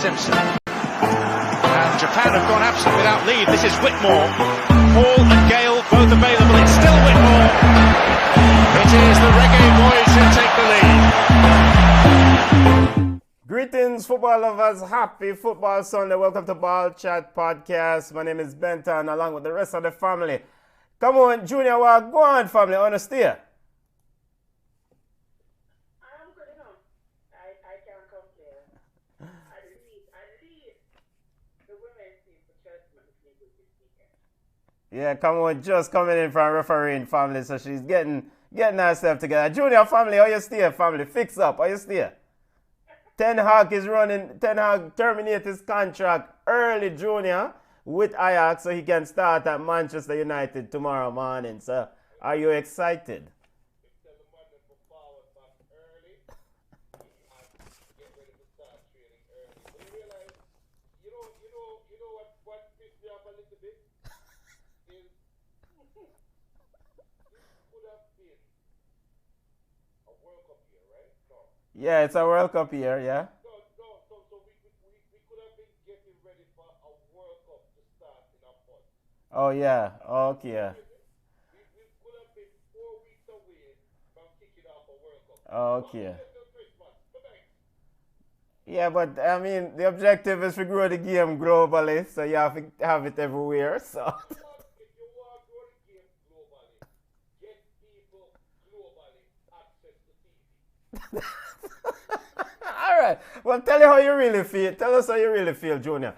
Simpson. And Japan have gone absent without leave. This is Whitmore. Hall and Gale both available. It's still Whitmore. It is the Reggae boys who take the lead. Greetings, football lovers. Happy Football Sunday. Welcome to Ballchat podcast. My name is Benton, along with the rest of the family. Come on, Junior, go on, family. Understand? I'm good enough. I can't complain. I lead the women's team for Cheltenham this weekend. Yeah, come on, just coming in from refereeing, family. So she's getting herself together. Junior, family, how you stay, family? Fix up, how you stay? Ten Hag terminate his contract early, Junior, with Ajax so he can start at Manchester United tomorrow morning. So, are you excited? Yeah, it's a World Cup year, yeah. So we could have been getting ready for a World Cup to start in a month. Oh, yeah. Okay. We could have been 4 weeks away from kicking off a World Cup. Okay. Yeah, but I mean, the objective is to grow the game globally, so you have to have it everywhere. So. If you want to grow the game globally, get people globally access to TV. All right. Well, tell you how you really feel. Tell us how you really feel, Junior.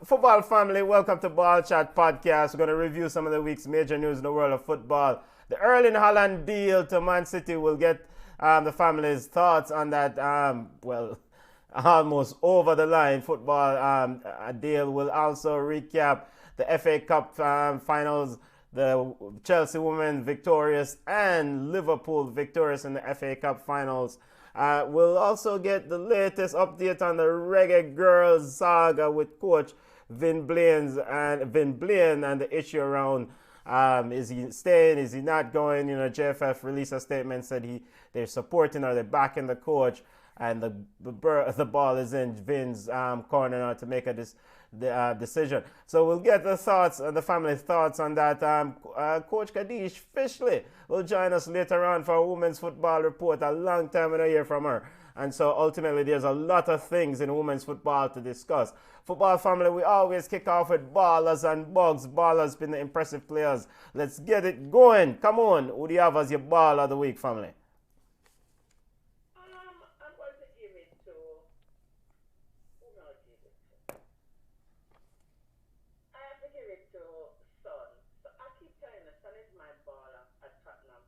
Football family, welcome to Ballchat podcast. We're going to review some of the week's major news in the world of football. The Erling Haaland deal to Man City. Will get the family's thoughts on that. Almost over the line football deal. We'll also recap the FA Cup finals. The Chelsea women victorious and Liverpool victorious in the FA Cup finals. We'll also get the latest update on the Reggae girlz saga with coach Vin Blaine and the issue around is he staying, is he not going? You know, JFF released a statement, said they're supporting or they're backing the coach, and the ball is in Vin's corner now to make a decision. So we'll get the thoughts, the family's thoughts on that. Coach Kadish Fishley will join us later on for a women's football report. A long time in a year from her. And so ultimately there's a lot of things in women's football to discuss. Football family, we always kick off with ballers and bugs. Ballers been the impressive players. Let's get it going. Come on. Who do you have as your ball of the week, family? I'm going to give it to... Who am I give it to? I have to give it to Son. So I keep telling you, Son is my baller at Tottenham.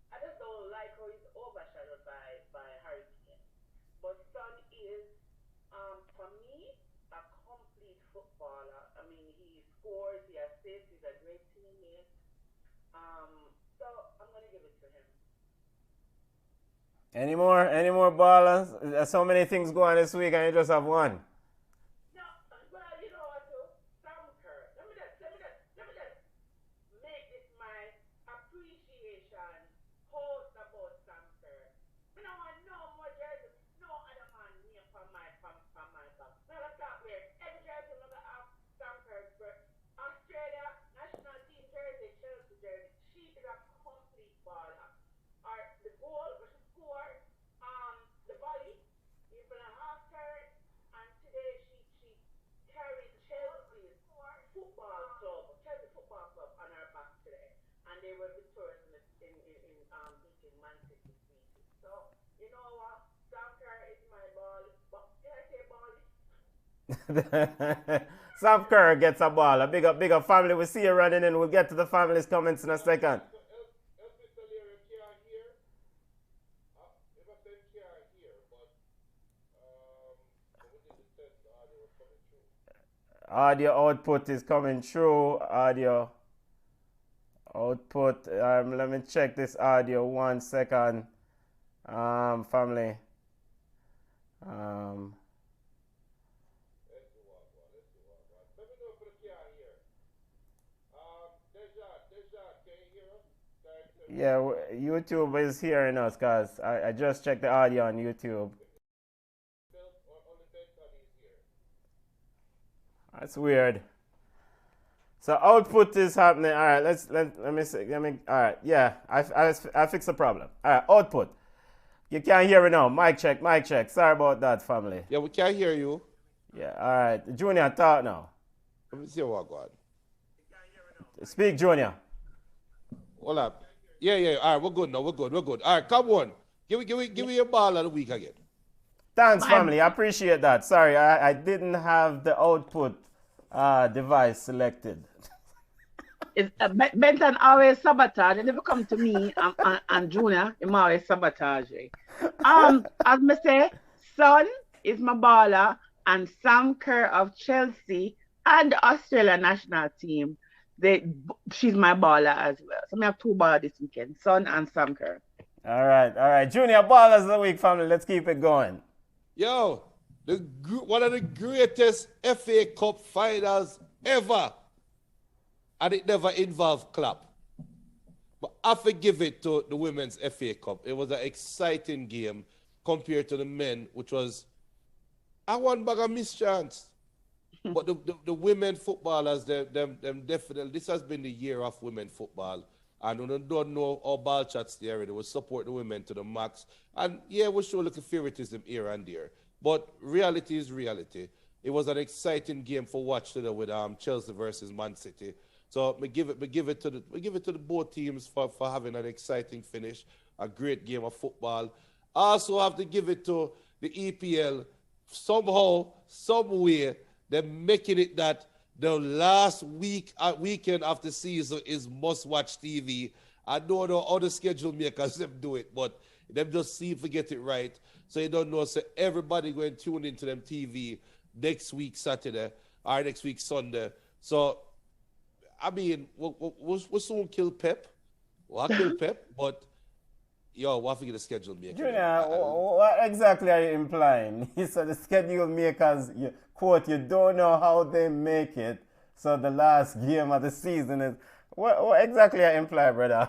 I just don't like how he's overshadowed by Harry Kane. But Son is, for me, a complete footballer. I mean, he scores, he assists, he's a great teammate. So I'm going to give it to him. Any more ballers? There's so many things going this week and you just have one. No, well, you know what, too? Sam Kerr. Let me just make this my appreciation post about Sam Kerr. I don't want no more jerseys, no other man name from my back. Now let's start with every jersey I'm gonna have Sam Kerr's birth. Australia national team jersey, Chelsea jersey. She is a complete baller. The goal, which is score, the volley, even a half turn, and today she carried Chelsea football club on her back today, and they were victorious in beating Man City 3-2. So you know what, Sam Kerr is my ball, but did I say ball? Sam Kerr gets a ball. A big up family. We'll see you running in. We'll get to the family's comments in a second. Audio output is coming through. Audio output. Let me check this audio 1 second. Family. Yeah, YouTube is hearing us, guys. I just checked the audio on YouTube. That's weird. So output is happening. All right, let me see. All right, yeah, I fixed the problem. All right, output. You can't hear me now. Mic check, mic check. Sorry about that, family. Yeah, we can't hear you. Yeah, all right. Junior, talk now. Let me see what God. Speak, Junior. Hold up. Yeah. All right, we're good now. We're good. All right, come on. Give me your ball of the week again. Thanks, family. I appreciate that. Sorry, I didn't have the output device selected. Benton always sabotage. They never come to me and Junior. Him always sabotage. As me say, Son is my baller, and Sam Kerr of Chelsea and the Australian national team. She's my baller as well. So I have two ballers this weekend, Son and Sam Kerr. All right. Junior ballers of the week, family. Let's keep it going. Yo, one of the greatest FA Cup finals ever. And it never involved Klopp. But I forgive it to the women's FA Cup. It was an exciting game compared to the men, which was one bag of mischance. But the women footballers, them definitely, this has been the year of women football. And when you don't know how Ballchat's there, they will support the women to the max. And yeah, we'll show a little favoritism here and there. But reality is reality. It was an exciting game for watch today with Chelsea versus Man City. So we give it to the both teams for having an exciting finish, a great game of football. I also have to give it to the EPL. Somehow, some way, they're making it that the last weekend of the season is must-watch TV. I don't know how the schedule makers them do it, but them just seem to get it right. So you don't know, so everybody going to tune into them TV next week Saturday or next week Sunday. So, I mean, we'll soon kill Pep. We'll kill Pep, but we'll have to get a schedule maker. Junior, what exactly are you implying? You said the schedule makers, quote, you don't know how they make it, so the last game of the season is... What exactly are you implying, brother?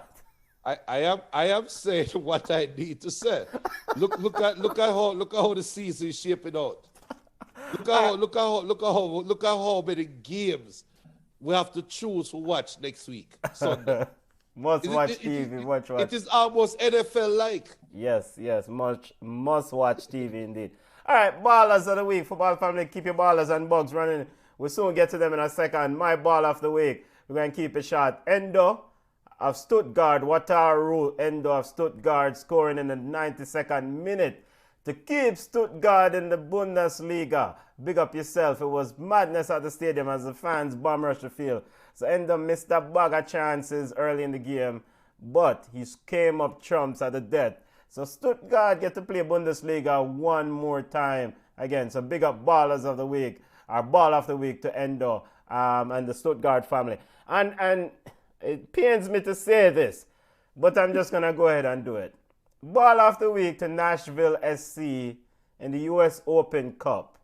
I am saying what I need to say. Look at how the season is shaping out. Look at how many games we have to choose to watch next week, Sunday. Must-watch TV, watch. It is almost NFL-like. Yes, must-watch TV indeed. All right, ballers of the week. Football family, keep your ballers and bugs running. We'll soon get to them in a second. My ball of the week, we're going to keep it short. Endo of Stuttgart, Wataru Endo of Stuttgart, scoring in the 92nd minute to keep Stuttgart in the Bundesliga. Big up yourself. It was madness at the stadium as the fans bomb rushed the field. So Endo missed a bag of chances early in the game, but he came up trumps at the death. So Stuttgart get to play Bundesliga one more time again. So big up ballers of the week, our ball of the week to Endo and the Stuttgart family. And it pains me to say this, but I'm just going to go ahead and do it. Ball of the week to Nashville SC in the US Open Cup.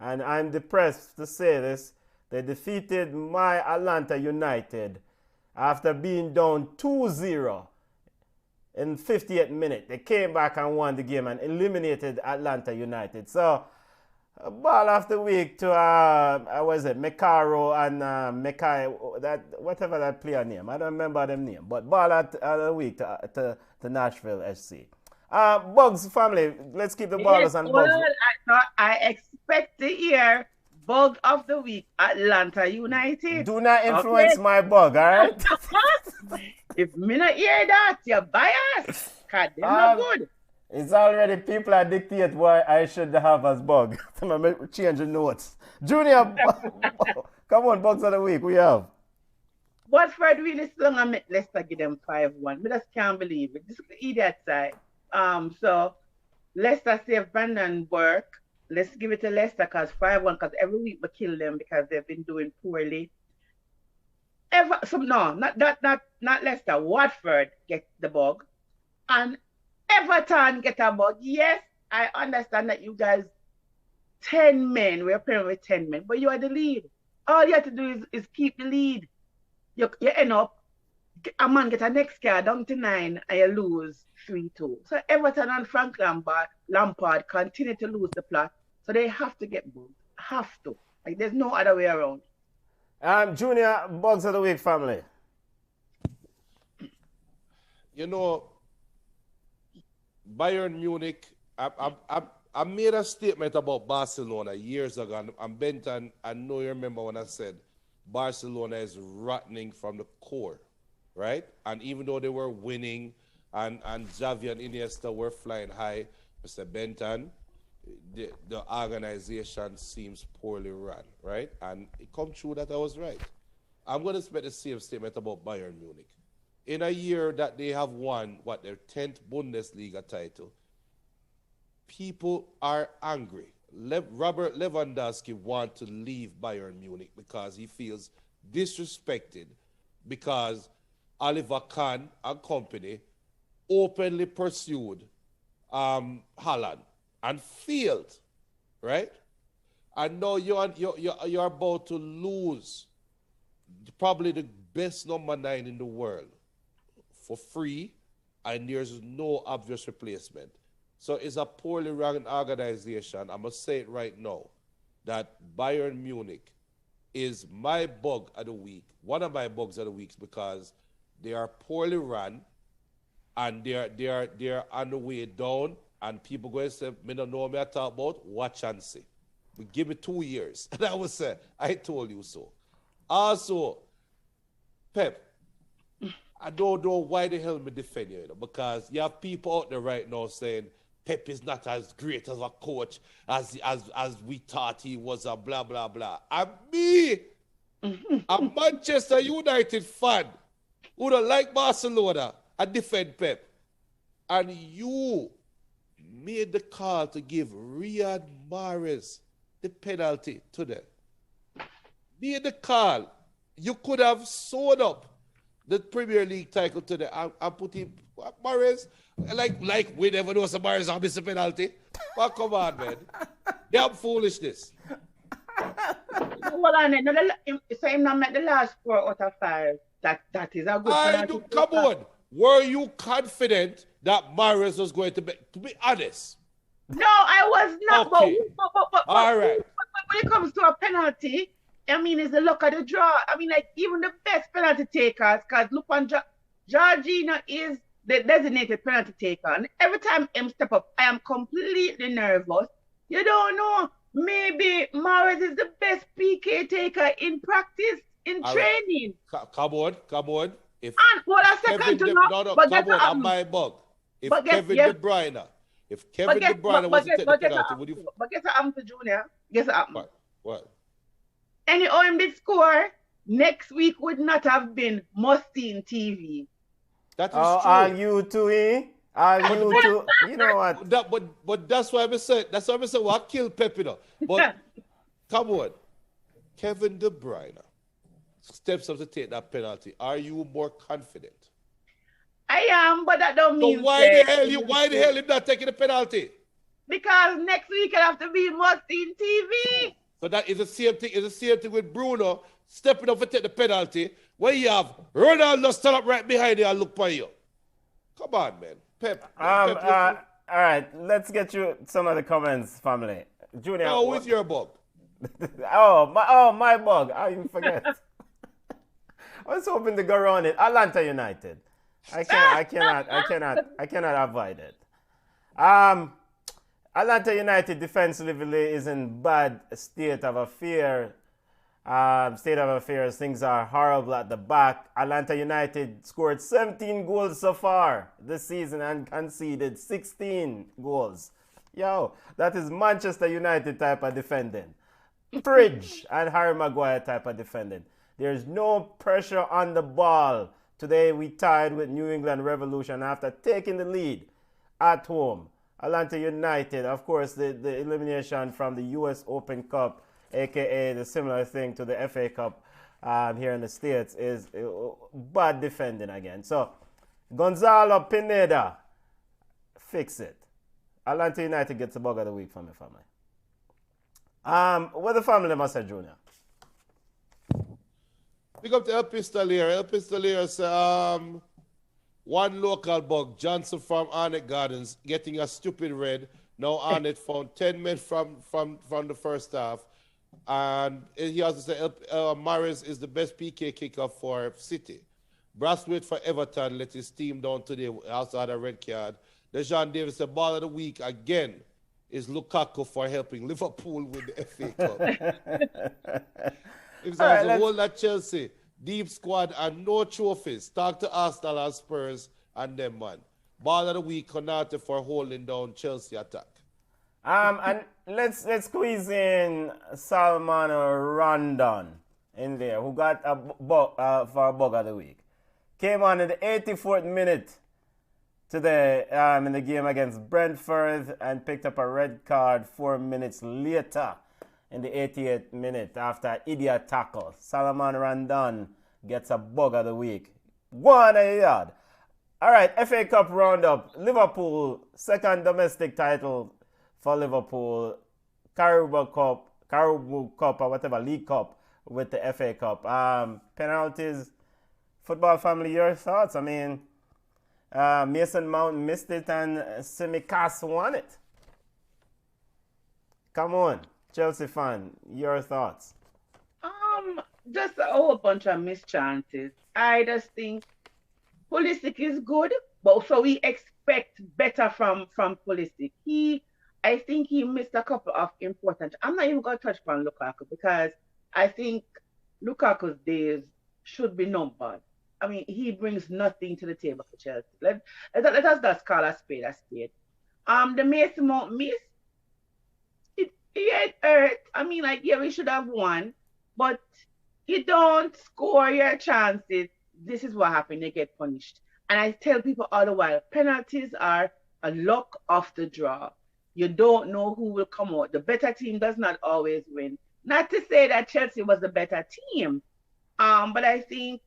And I'm depressed to say this. They defeated my Atlanta United after being down 2-0 in 58th minute. They came back and won the game and eliminated Atlanta United. So, ball of the week to, Mekaro and Mekai, that, whatever that player name. I don't remember them name. But ball of the week to Nashville SC. Bugs family, let's keep the ballers and Bugs. I expect to hear Bug of the week, Atlanta United. Do not influence my bug, all right? If me not hear that, you're biased. God, they're not good. It's already people that dictate what I should have as bug. I'm changing notes. Junior, come on, Bugs of the week, we have. Watford really still gonna make Leicester give them 5-1. We just can't believe it. This is the idiot side. So Leicester save Brandon Burke. Let's give it to Leicester because 5-1, because every week we kill them because they've been doing poorly. Not Leicester. Watford get the bug. And Everton get a bug. Yes, I understand that you guys 10 men, we're playing with 10 men, but you are the lead. All you have to do is keep the lead. You end up, a man get a next card down to 9 and you lose 3-2. So Everton and Frank Lampard continue to lose the plot. So they have to get moved. Have to. Like, there's no other way around. Junior, Bugs of the Week family. You know, Bayern Munich, I made a statement about Barcelona years ago, and Benton, I know you remember when I said Barcelona is rotting from the core, right? And even though they were winning and Xavi and Iniesta were flying high, Mr. Benton, the organization seems poorly run, right? And it come true that I was right. I'm going to make the same statement about Bayern Munich. In a year that they have won, their 10th Bundesliga title, people are angry. Robert Lewandowski wants to leave Bayern Munich because he feels disrespected because Oliver Kahn and company openly pursued Haaland and failed, right? And now you're about to lose probably the best number 9 in the world for free, and there's no obvious replacement. So it's a poorly run organization. I must say it right now, that Bayern Munich is my bug of the week, one of my bugs of the week, because they are poorly run and they're on the way down, and people going to say, me don't know what I talk about, watch and see. But give me 2 years. And I would say, I told you so. Also, Pep, I don't know why the hell me defend you, because you have people out there right now saying Pep is not as great as a coach as we thought he was, a blah, blah, blah. And me, a Manchester United fan who don't like Barcelona and defend Pep. And you made the call to give Riyad Mahrez the penalty to them. Made the call. You could have sewn up the Premier League title to them and put him, Mahrez, like we never know some Mahrez have missed a penalty. But come on, man. Damn foolishness. Well, so him not make the last 4 out of 5. That is a good penalty. Come on. Were you confident that Mahrez was going to be honest? No, I was not. Okay. But all right. But when it comes to a penalty, I mean, it's the luck of the draw. I mean, like, even the best penalty takers, because look on Jorginho is the designated penalty taker. And every time him step up, I am completely nervous. You don't know. Maybe Mahrez is the best PK taker in practice, in training. Right. Come on. If and what a second to know. No, come on, I'm my bug. If Kevin De Bruyne was to take the penalty, would you? But guess what happened to Junior? Guess what happened? What? Any OM did score, next week would not have been must-see TV. That is true. Are you two, eh? Are you two? You know what? But that's why I said, what killed Pep, you know. But come on. Kevin De Bruyne steps up to take that penalty. Are you more confident? I am, but that don't mean. So why the hell you not taking the penalty? Because next week it'll have to be must-see TV. So that is the same thing. It's the same thing with Bruno stepping up to take the penalty when you have Ronaldo stand up right behind you and look for you. Come on, man. Pep. All right, let's get you some of the comments, family. Junior. Oh, who's your bug? my bug. I even forget. I was hoping to go around it. Atlanta United. I cannot avoid it. Atlanta United defensively is in bad state of affairs. Things are horrible at the back. Atlanta United scored 17 goals so far this season and conceded 16 goals. Yo, that is Manchester United type of defending. Fridge and Harry Maguire type of defending. There's no pressure on the ball. Today we tied with New England Revolution after taking the lead at home. Atlanta United, of course, the elimination from the US Open Cup, aka the similar thing to the FA Cup here in the States, is bad defending again. So, Gonzalo Pineda, fix it. Atlanta United gets a bug of the week from the family. What the family must say, Junior? Pick up to El Pistolier. El Pistolier says, one local bug, Johnson from Arnett Gardens, getting a stupid red. Now Arnett found 10 men from the first half. And he also said Mahrez is the best PK kicker for City. Brathwaite for Everton let his team down today. Also had a red card. Dejan Davis, the ball of the week again, is Lukaku for helping Liverpool win the FA Cup. If I was a whole lot Chelsea, deep squad and no trophies. Talk to Arsenal and Spurs and them, man. Ball of the week, Konate for holding down Chelsea attack. And let's squeeze in Salman Rondon in there, who got a for a bug of the week. Came on in the 84th minute today in the game against Brentford and picked up a red card 4 minutes later in the 88th minute after an idiot tackle. Salman Rondon gets a bug of the week. 1 yard. All right, FA Cup roundup. Liverpool, second domestic title for Liverpool. Carabao Cup or whatever, League Cup with the FA Cup. Penalties, football family, your thoughts? I mean, Mason Mount missed it and Tsimikas won it. Come on, Chelsea fan, your thoughts? Just a whole bunch of missed chances. I just think Pulisic is good, but so we expect better from Pulisic. I think he missed a couple of important. I'm not even going to touch upon Lukaku because I think Lukaku's days should be numbered. I mean, he brings nothing to the table for Chelsea. Let us just call a spade a spade. The Mason Mount miss, it hurt. I mean, like, yeah, we should have won, but you don't score your chances. This is what happened. They get punished. And I tell people all the while, penalties are a luck of the draw. You don't know who will come out. The better team does not always win. Not to say that Chelsea was the better team, but I think,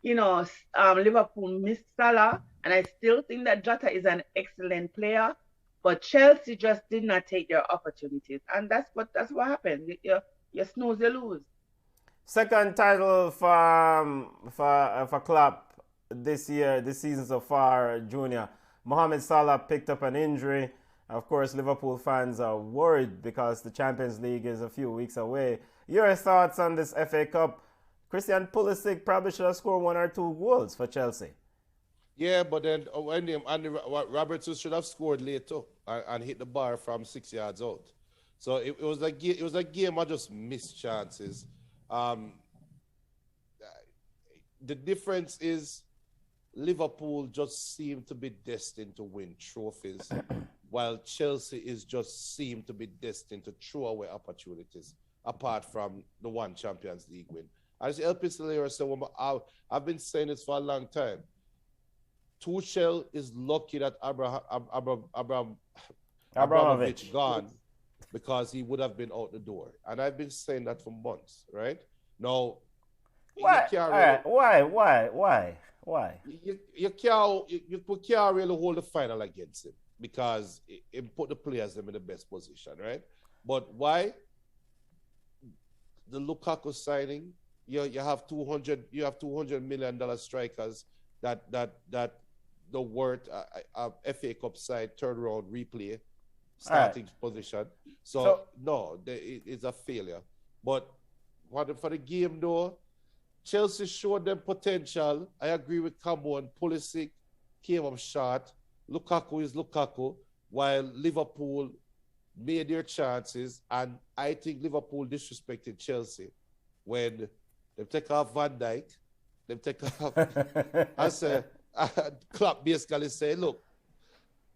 Liverpool missed Salah, and I still think that Jota is an excellent player, but Chelsea just did not take their opportunities, and that's what happened. You snooze, you lose. Second title for Klopp this season so far, Junior. Mohamed Salah picked up an injury. Of course, Liverpool fans are worried because the Champions League is a few weeks away. Your thoughts on this FA Cup? Christian Pulisic probably should have scored 1 or 2 goals for Chelsea. Yeah, but then Robertson should have scored late too and hit the bar from 6 yards out. So it was a game of just missed chances. The difference is Liverpool just seem to be destined to win trophies, while Chelsea is just seem to be destined to throw away opportunities, apart from the one Champions League win. As El Pistolero said, I've been saying this for a long time. Tuchel is lucky that Abramovich gone, because he would have been out the door. And I've been saying that for months, right? Now, Why? You can't really hold the final against him because it put the players them in the best position, right? But why? The Lukaku signing, you have $200 million strikers that the worth FA Cup side third round replay starting position. So no, it's a failure. But for the game though, Chelsea showed them potential. I agree with Cambo and Pulisic came up short. Lukaku is Lukaku, while Liverpool made their chances, and I think Liverpool disrespected Chelsea when they take off Van Dijk, they take off. I say, Klopp basically say, look,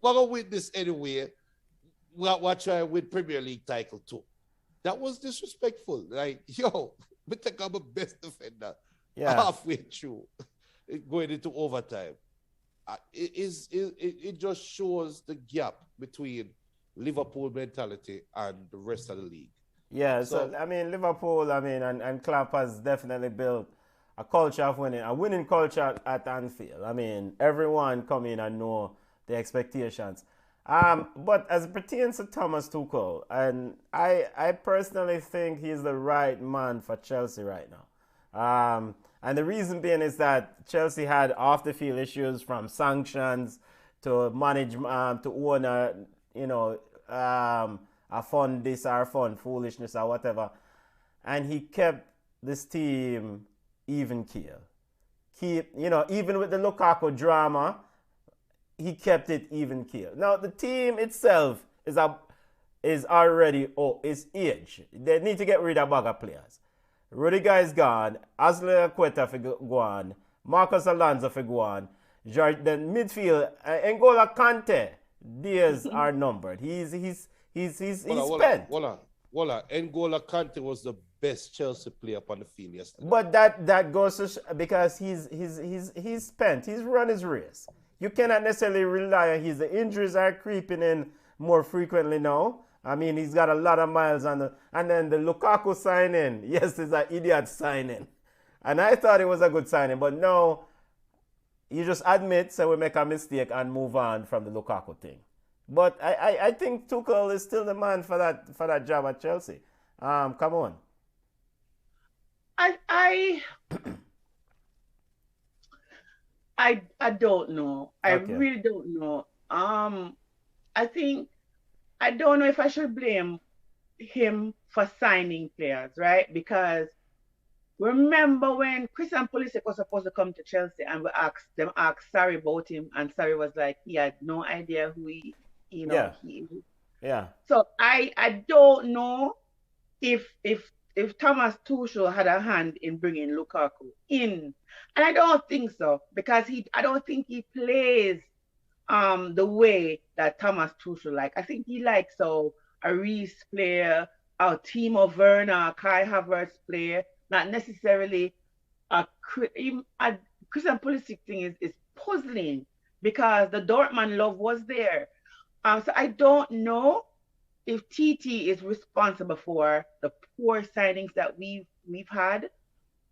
we're gonna win this anyway. We're trying to win Premier League title too. That was disrespectful. Like, yo, we take our best defender halfway through, going into overtime. It just shows the gap between Liverpool mentality and the rest of the league. Yeah, so I mean, Liverpool, and Klopp has definitely built a culture of winning, a winning culture at Anfield. I mean, everyone come in and know the expectations. But as it pertains to Thomas Tuchel, and I personally think he's the right man for Chelsea right now. And the reason being is that Chelsea had off-the-field issues, from sanctions to management to own a fund this or fund foolishness or whatever. and he kept this team even keel. Even with the Lukaku drama, he kept it even keel. Now the team itself is already is age. They need to get rid of a bag of players. Rudiger is gone. Asle Akweta for go on. Marcus Alonso for go on. Then midfield, N'Golo Kante. Days are numbered. He's spent. Voila. N'Golo Kante was the best Chelsea player upon the field yesterday. But that goes to because he's spent. He's run his race. You cannot necessarily rely on his. The injuries are creeping in more frequently now. I mean, he's got a lot of miles on the. And then the Lukaku signing, yes, it's an idiot signing. And I thought it was a good signing, but no, you just admit, so we make a mistake and move on from the Lukaku thing. But I think Tuchel is still the man for that job at Chelsea. Come on. I don't know. I really don't know. I think I don't know if I should blame him for signing players, right? Because remember when Christian Pulisic was supposed to come to Chelsea and we asked Sarri about him, and Sarri was like, he had no idea who he is. Yeah. So I don't know if Thomas Tuchel had a hand in bringing Lukaku in, and I don't think so, because I don't think he plays the way that Thomas Tuchel like. I think he likes a Reece player, a Timo Werner, Kai Havertz player, not necessarily a Christian Pulisic thing is puzzling because the Dortmund love was there. So I don't know if TT is responsible for the poor signings that we've had.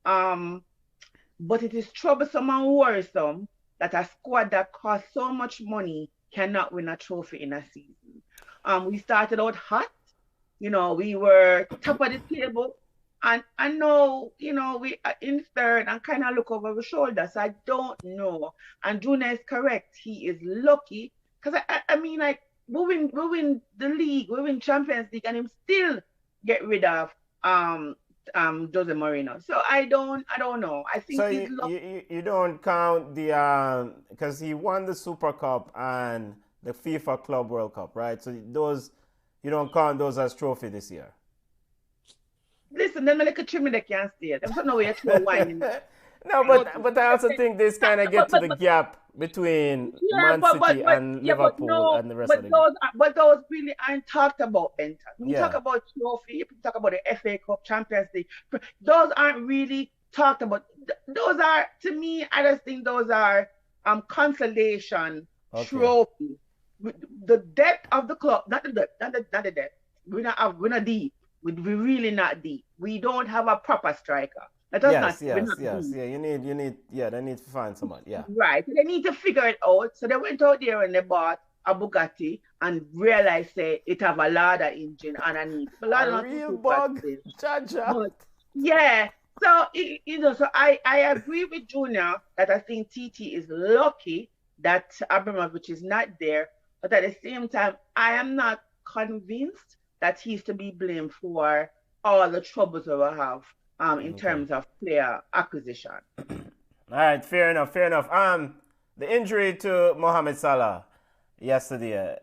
But it is troublesome and worrisome that a squad that costs so much money cannot win a trophy in a season. We started out hot, we were top of the table, and I know, we are in third and kind of look over the shoulder. So I don't know. And Juna is correct. He is lucky because I mean, like, we win the league, we win Champions League, and him still get rid of Jose Mourinho. So I don't know. I think so he's lucky. You don't count the because he won the Super Cup and the FIFA Club World Cup, right? So those you don't count those as trophy this year. Listen, them like a trimmy they can't stay. Them don't know where to wine. No, but I also think this kind of get to the gap between Man City and Liverpool and the rest of the league. But those really aren't talked about, Benton. When you talk about trophy, you talk about the FA Cup, Champions League, those aren't really talked about. Those are, to me, I just think those are consolation trophies. The depth of the club, not the depth. We're not deep. We're really not deep. We don't have a proper striker. Yes. Yeah, you need. Yeah, they need to find someone. Yeah. Right. They need to figure it out. So they went out there and they bought a Bugatti and realized it have a Lada engine underneath. A real bug. Yeah. So so I agree with Junior that I think TT is lucky that Abramovich is not there, but at the same time, I am not convinced that he's to be blamed for all the troubles that we have. In terms of player acquisition. All right, fair enough. The injury to Mohamed Salah yesterday.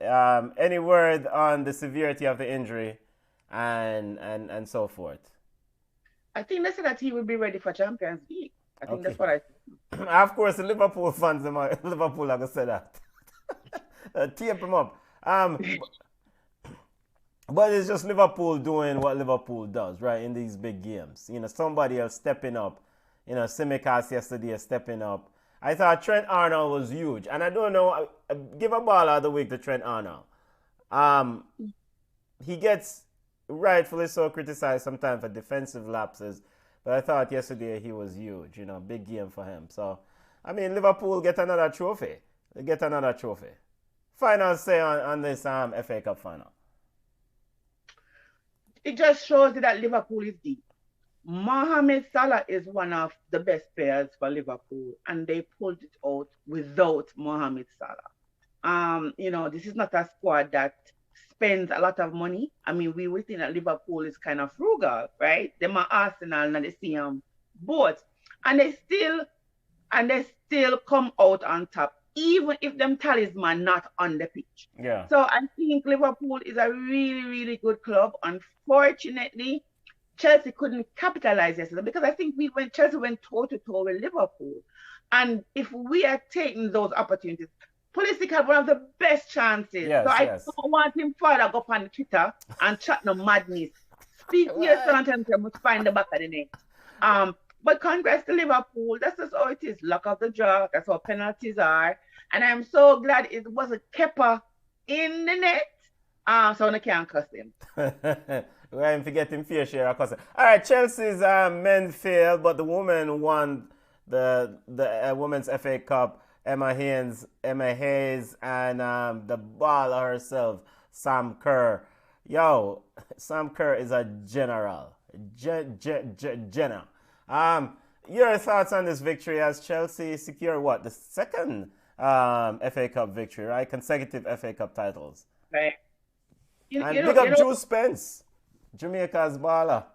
Any word on the severity of the injury and so forth? I think they said that he will be ready for Champions League. I think that's what I think. Of course, the Liverpool fans, Liverpool are going to say that. Tape him up. But it's just Liverpool doing what Liverpool does, right, in these big games. Somebody else stepping up. Simicast yesterday stepping up. I thought Trent Arnold was huge. And I don't know, give a ball of the week to Trent Arnold. He gets rightfully so criticized sometimes for defensive lapses. But I thought yesterday he was huge. Big game for him. So, I mean, Liverpool get another trophy. They get another trophy. Final say on this FA Cup final. It just shows that Liverpool is deep. Mohamed Salah is one of the best players for Liverpool, and they pulled it out without Mohamed Salah. This is not a squad that spends a lot of money. I mean, we would think that Liverpool is kind of frugal, right? Them are Arsenal and the same boat. And they still come out on top, even if them talisman not on the pitch. Yeah. So I think Liverpool is a really, really good club. Unfortunately, Chelsea couldn't capitalize yesterday because I think Chelsea went toe to toe with Liverpool. And if we are taking those opportunities, Pulisic had one of the best chances. Yes, so I yes. don't want him further go up on Twitter and chat no madness. Speak to your son and tell him to find the back of the net. But congrats to Liverpool. That's just how it is. Luck of the draw. That's how penalties are. And I'm so glad it wasn't Kepa in the net. So I can't cuss him. We're going to get him fair share of cussing. All right, Chelsea's men failed, but the women won the Women's FA Cup. Emma Hayes, and the baller herself, Sam Kerr. Yo, Sam Kerr is a general. Jenna. Your thoughts on this victory as Chelsea secure what? The second FA Cup victory, right? Consecutive FA Cup titles. Right. And big up Drew Spence, Jamaica's baller,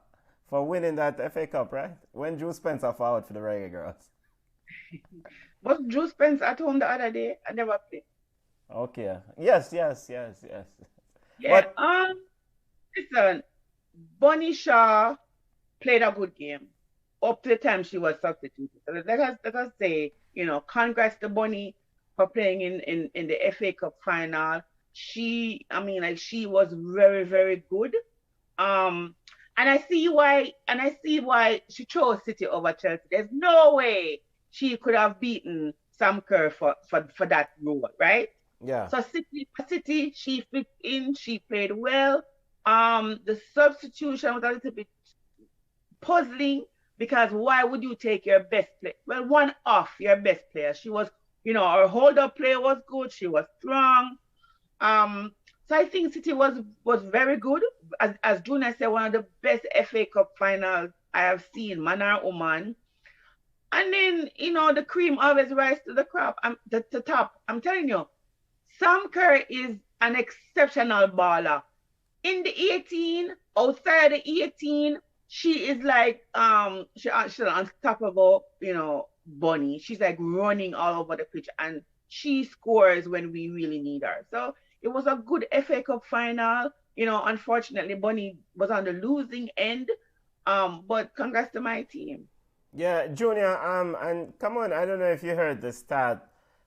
for winning that FA Cup, right? When Drew Spence are forward for the Reggae girls. Was Drew Spence at home the other day? I never played. Okay. Yes. Yeah. But, Listen, Bonnie Shaw played a good game up to the time she was substituted. So let us say, congrats to Bonnie for playing in the FA Cup final. She was very, very good. And I see why she chose City over Chelsea. There's no way she could have beaten Sam Kerr for that role, right? yeah. So City, she fit in, she played well. The substitution was a little bit puzzling because why would you take your best player? Well, one off your best player. She was, her hold-up play was good. She was strong. So I think City was very good. As Junior said, one of the best FA Cup finals I have seen, man or woman. And then, the cream always rises to the top. I'm telling you, Sam Kerr is an exceptional baller. In the 18, outside the 18, she is like, she's unstoppable, Bonnie. She's like running all over the pitch and she scores when we really need her. So it was a good FA Cup final. Unfortunately, Bonnie was on the losing end. But congrats to my team. Yeah, Junior, and come on, I don't know if you heard the stat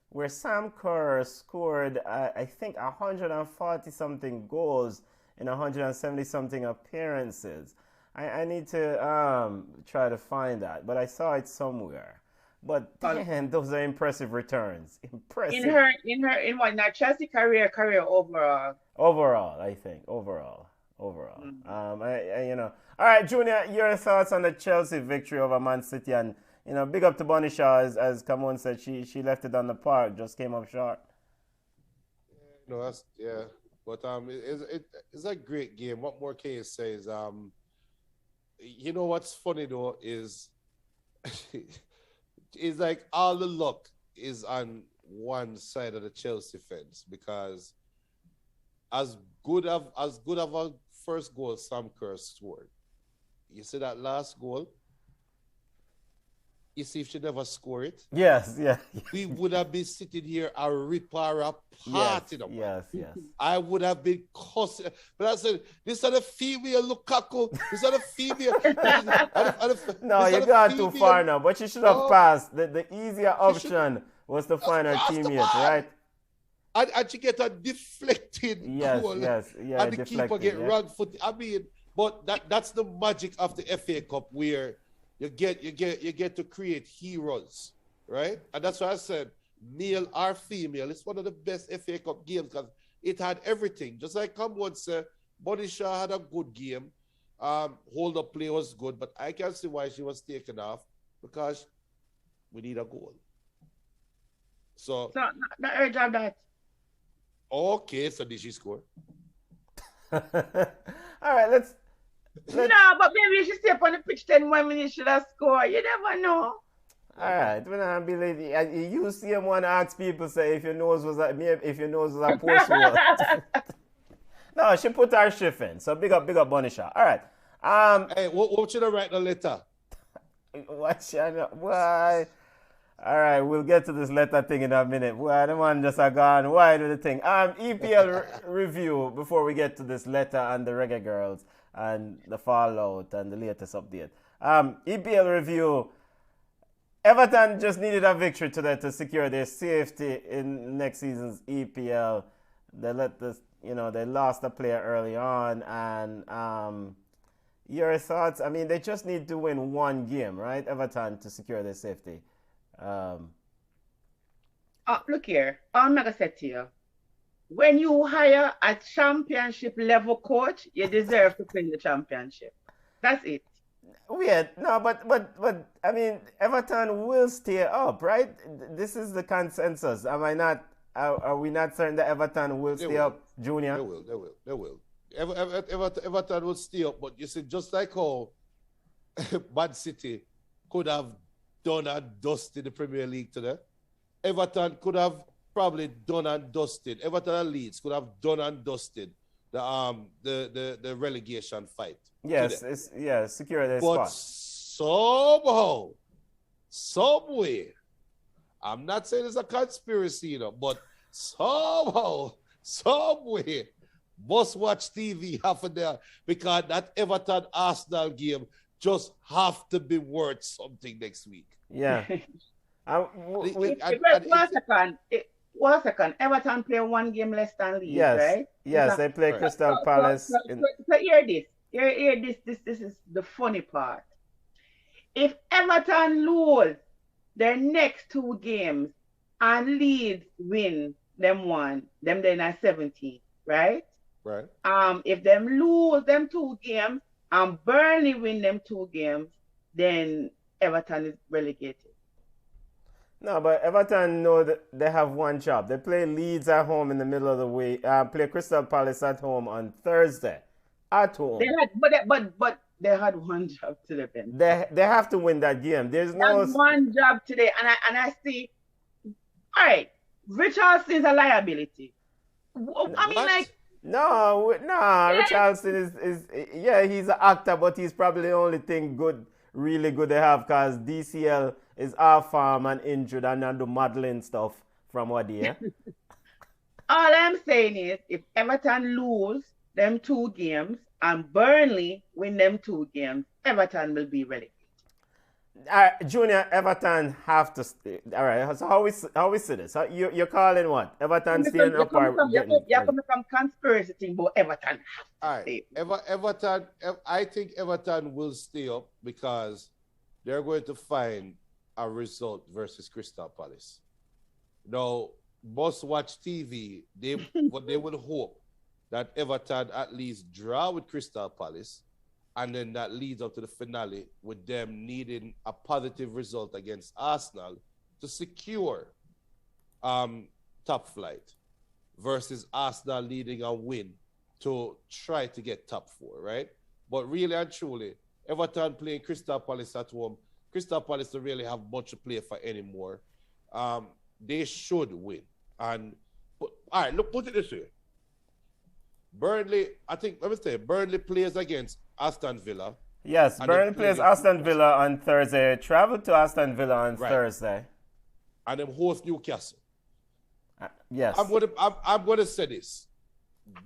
where Sam Kerr scored, I think, 140-something goals in 170-something appearances. I need to try to find that, but I saw it somewhere. But damn, those are impressive returns. Impressive. In what, not Chelsea career overall. Overall, I think. Overall. All right, Junior, your thoughts on the Chelsea victory over Man City, and big up to Bonnie Shaw, as Kamon said, she left it on the park, just came up short. No, that's but it's a great game. What more can you say is what's funny though is it's like all the luck is on one side of the Chelsea fence, because as good of a first goal Sam Kerr scored, you see that last goal, you see if she never scored it, yes, we would have been sitting here and rip her apart. Yes. I would have been cussing. But I said, this are the female Lukaku. This are the female. No, you got too far now. But she should have passed. The easier option was to find her teammate, right? And she get a deflected goal. Yes, yeah. And the keeper get wrong foot. I mean, but that's the magic of the FA Cup, where you get to create heroes, right? And that's why I said, male or female, it's one of the best FA Cup games because it had everything. Just like Kamon said, Bonnie Shaw had a good game. Hold-up play was good, but I can see why she was taken off, because we need a goal. So not her job that. Okay, so did she score? All right, let's. No, but maybe she stay up on the pitch 10 more minutes, should have scored. You never know. All right, when I believe you see him want to ask people, say if your nose was a post No, she put her shift in. So big up Bonisha. All right. Hey, what should I write the letter? What should I know? Why? All right, we'll get to this letter thing in a minute. Why the man just a gone wide with the thing. EPL review before we get to this letter and the Reggae Girls and the fallout and the latest update. EPL review. Everton just needed a victory today to secure their safety in next season's EPL. They they lost a player early on, and your thoughts? I mean, they just need to win one game, right, Everton, to secure their safety. Look here, I'm gonna say to you, when you hire a championship level coach, you deserve to play the championship. That's it. Weird. No, but I mean, Everton will stay up, right? This is the consensus. Am I not? Are we not certain that Everton will stay up, Junior? They will. Everton will stay up, but you see, just like how Man City could have done and dusted the Premier League today, Everton could have probably done and dusted. Everton and Leeds could have done and dusted the relegation fight. Yes, secure their but spot. somehow, somewhere, I'm not saying it's a conspiracy, but somehow, somewhere, must watch TV half of there because that Everton Arsenal game just have to be worth something next week. Yeah. One second. Everton play one game less than Leeds, right? Yes, they play Crystal Palace. So hear this. Hear this. This is the funny part. If Everton lose their next two games and Leeds win them then are 17, right? Right. If them lose them two games and Burnley win them two games, then Everton is relegated. No, but Everton know that they have one job. They play Leeds at home in the middle of the week. Play Crystal Palace at home on Thursday. At home. But they had one job to defend. They have to win that game. There's no one job today, and I see. All right, Richardson is a liability. I mean, like. No, Richardson is he's an actor, but he's probably the only thing really good they have because DCL is off farm and injured and not do modeling stuff from what year. All I'm saying is if Everton lose them two games and Burnley win them two games, Everton will be relegated. Junior, Everton have to stay. All right, so how we see this? You're calling what? Everton staying up or you're coming from conspiracy thing, but Everton have to stay. Everton, I think Everton will stay up because they're going to find a result versus Crystal Palace. Now, must watch TV. But they would hope that Everton at least draw with Crystal Palace. And then that leads up to the finale with them needing a positive result against Arsenal to secure top flight versus Arsenal needing a win to try to get top four, right? But really and truly, Everton playing Crystal Palace at home, Crystal Palace don't really have much to play for anymore. They should win. All right, look, put it this way. Burnley plays against Aston Villa. Yes, Burnley plays Aston Villa on Thursday. Travel to Aston Villa on Thursday. And then host Newcastle. Yes. I'm gonna say this.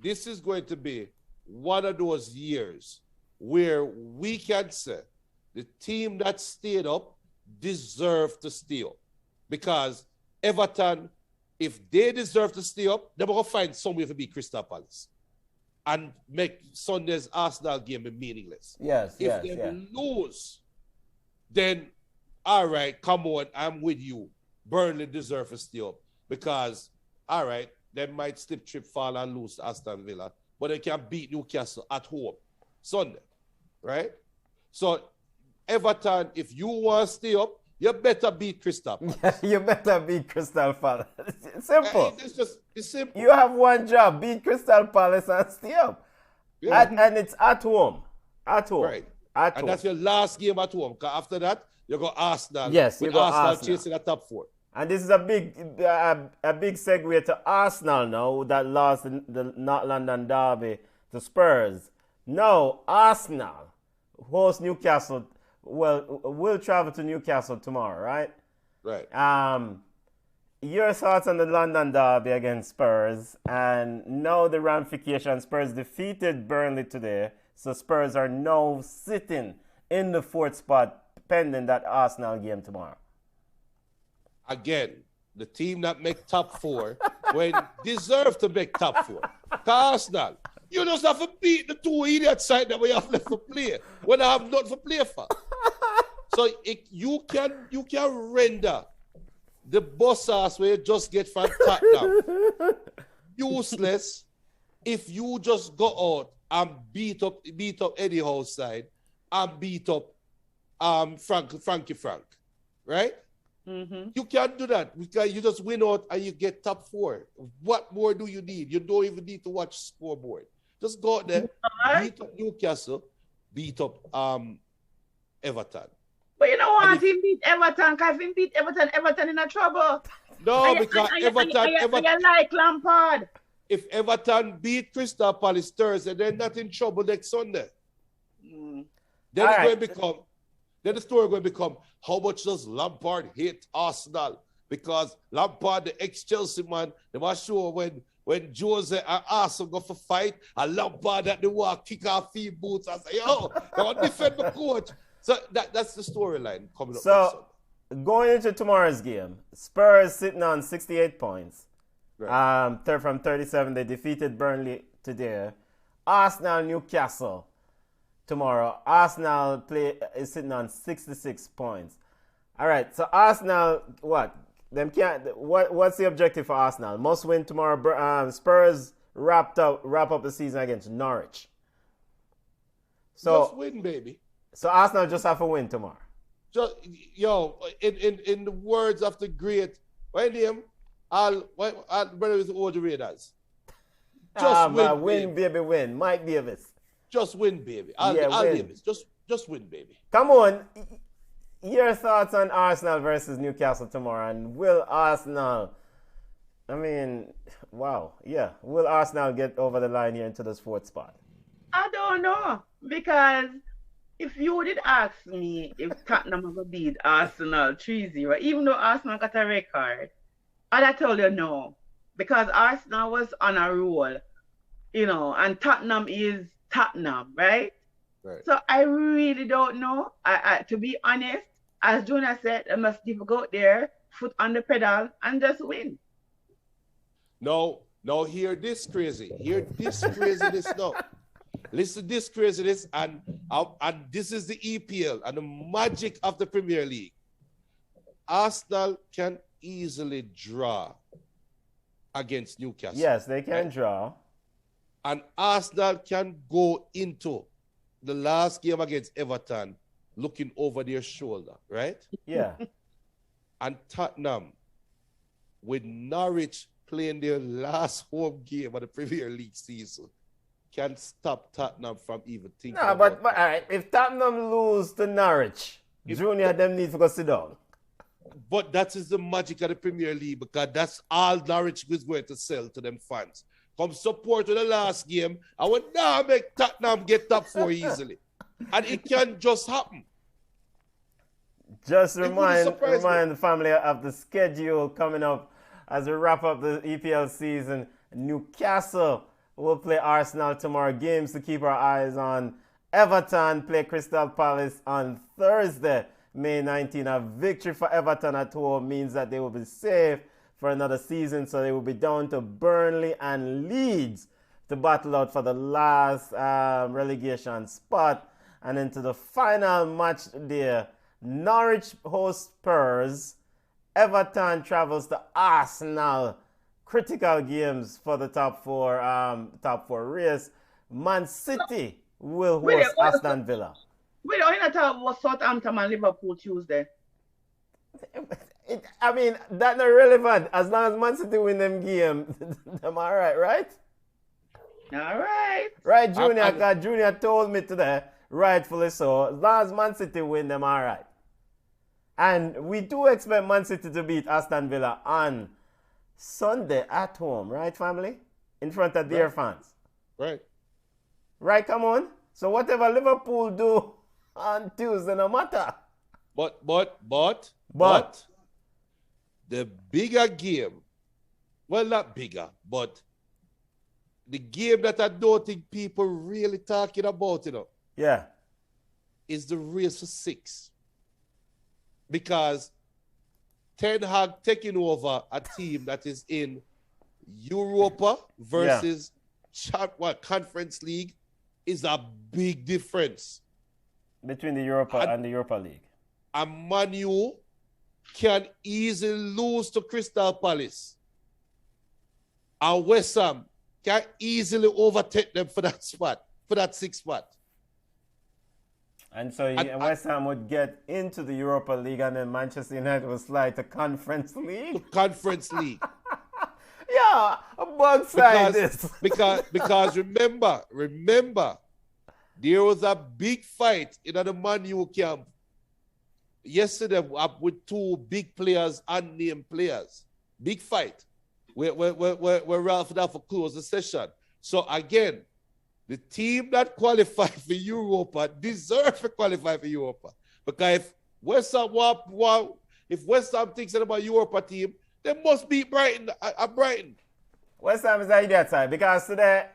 This is going to be one of those years where we can say the team that stayed up deserve to stay up. Because Everton, if they deserve to stay up, they're gonna find some way to beat Crystal Palace and make Sunday's Arsenal game be meaningless. Yes, if they lose, then all right, come on, I'm with you. Burnley deserve to stay up because, all right, they might slip, trip, fall, and lose to Aston Villa, but they can beat Newcastle at home Sunday, right? So, Everton, if you want to stay up, you better beat Crystal Palace. You better beat Crystal Palace. It's simple. It's simple. You have one job, beat Crystal Palace and stay up. Yeah. And it's at home. At home. Right. And that's your last game at home. Because after that, you go Arsenal. Yes, you with go Arsenal Arsenal chasing the top four. And this is a big segue to Arsenal now that lost the North London derby to Spurs. No, Arsenal host Newcastle. Well, we'll travel to Newcastle tomorrow, right? Right. Your thoughts on the London derby against Spurs, and now the ramifications. Spurs defeated Burnley today, so Spurs are now sitting in the 4th spot pending that Arsenal game tomorrow. Again, the team that make top 4 when deserve to make top 4. Arsenal, you just have to beat the 2 idiot side that we have left to play when I have nothing to play for. So you can render the boss ass where you just get from Tottenham useless if you just go out and beat up Eddie Howe's side and beat up Frankie Frank, right? Mm-hmm. You can't do that. You just win out and you get top 4. What more do you need? You don't even need to watch scoreboard. Just go out there, beat up Newcastle, beat up Everton. But you know what? He beat Everton. Because he beat Everton, Everton in a trouble. No, because Everton. I like Lampard. If Everton beat Crystal Palace Thursday, they're not in trouble next Sunday. Then the story going to become, how much does Lampard hate Arsenal? Because Lampard, the ex-Chelsea man, they were sure when Jose and Arsenal go for fight, and Lampard at the wall kick off feet boots and say, yo, they want to defend the coach. So that's the storyline coming up. So, going into tomorrow's game, Spurs sitting on 68 points. Right. From 37, they defeated Burnley today. Arsenal, Newcastle tomorrow. Arsenal is sitting on 66 points. All right, so Arsenal, what? What's the objective for Arsenal? Must win tomorrow. Spurs wrap up the season against Norwich. So just win, baby. So Arsenal just have to win tomorrow. Just in the words of the great William, brother is all the Raiders. Just win, baby, win. Mike Davis. Just win, baby. I'll win. Davis. Just win, baby. Come on. Your thoughts on Arsenal versus Newcastle tomorrow, and will Arsenal? Will Arsenal get over the line here into this 4th spot? I don't know, because if you did ask me if Tottenham ever beat Arsenal 3-0, even though Arsenal got a record, I'd have told you no. Because Arsenal was on a roll, and Tottenham is Tottenham, right? Right. So I really don't know. To be honest, as Jonah said, I must go out there, foot on the pedal, and just win. No, hear this crazy. Hear this craziness now. Listen to this craziness, and this is the EPL and the magic of the Premier League. Arsenal can easily draw against Newcastle. Yes, they can draw. And Arsenal can go into the last game against Everton looking over their shoulder, right? Yeah. And Tottenham, with Norwich playing their last home game of the Premier League season, can stop Tottenham from even thinking No, but all right, if Tottenham lose to Norwich, Junior them need to go sit down. But that is the magic of the Premier League, because that's all Norwich is going to sell to them fans. Come support to the last game, and when now make Tottenham get top 4 easily. And it can just happen. Just remind the family of the schedule coming up as we wrap up the EPL season. Newcastle will play Arsenal tomorrow. Games to keep our eyes on. Everton play Crystal Palace on Thursday, May 19. A victory for Everton at home means that they will be safe for another season, so they will be down to Burnley and Leeds to battle out for the last relegation spot. And into the final match there, Norwich hosts Spurs, Everton travels to Arsenal. Critical games for the top four race. Man City will host Aston Villa. We don't talk about Southampton and Liverpool Tuesday. That's not relevant. As long as Man City win them game, them all right? All right. Right, Junior, because Junior told me today, rightfully so, as long as Man City win them all right. And we do expect Man City to beat Aston Villa on Sunday at home, right, family? In front of their fans. Right. Right, come on. So whatever Liverpool do on Tuesday, no matter. But the bigger game, well, not bigger, but the game that I don't think people really talking about, Yeah. is the race for 6. Because Ten Hag taking over a team that is in Europa versus Conference League is a big difference. Between the Europa and the Europa League. And Man U can easily lose to Crystal Palace. And West Ham can easily overtake them for that spot, for that 6th spot. And so West Ham would get into the Europa League and then Manchester United would slide to Conference League. Conference League. Yeah, both sides. Because remember, there was a big fight in the Man U camp yesterday with 2 big players, unnamed players. Big fight. Where Ralph Duff closed the session. So again, the team that qualified for Europa deserve to qualify for Europa. Because if West Ham thinks about Europa team, they must beat Brighton at Brighton. West Ham is the idiot side because today,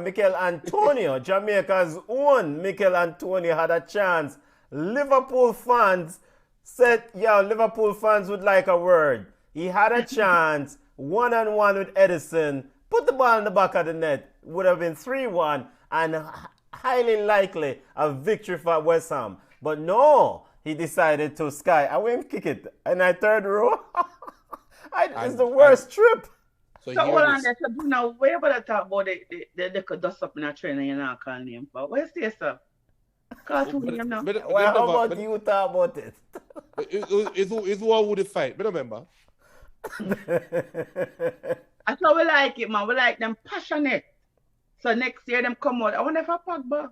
Mikel Antonio, Jamaica's own Mikel Antonio, had a chance. Liverpool fans said, Liverpool fans would like a word. He had a chance, 1-on-1 with Edison, put the ball in the back of the net. Would have been 3-1 and highly likely a victory for West Ham. But no, he decided to sky. I went kick it in that 3rd row. It's the worst trip. So hold on there. So now, where about to talk about they could dust up in a train and you're not calling him for? Where's this stuff? Call to him now. Well, how about you talk about it? It's one with the fight. But remember. That's how we like it, man. We like them passionate. So next year them come out. I wonder if I Pogba.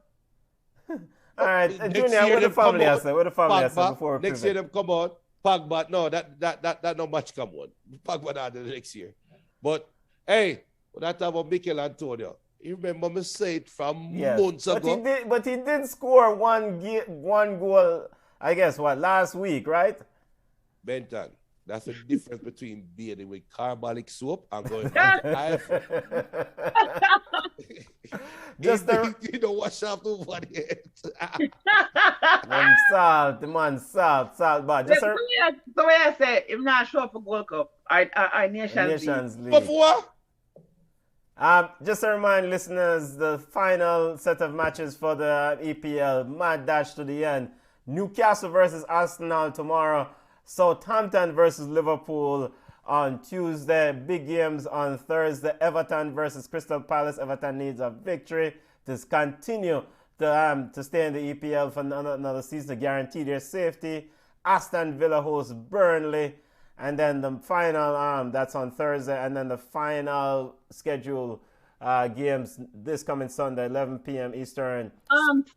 All right, Junior, what the family has said? What the family has said before we next year them come out. Pogba, no, that no match come on. Pogba not the next year. But hey, when I talk about Mikel Antonio, you remember me say it from months ago. But he did score one goal, I guess, last week, right? Benton, that's the difference between bathing with carbolic soap and going to Just you don't wash off the body. Salt, the man, salt bad. So when I say, if not show up for Gold Cup, I Nations League. But for what? Just to remind listeners, the final set of matches for the EPL, mad dash to the end. Newcastle versus Arsenal tomorrow. Southampton versus Liverpool on Tuesday. Big games on Thursday. Everton versus Crystal Palace. Everton needs a victory to continue to stay in the EPL for another season to guarantee their safety. Aston Villa hosts Burnley. And then the final, that's on Thursday. And then the final schedule games this coming Sunday, 11 p.m. Eastern.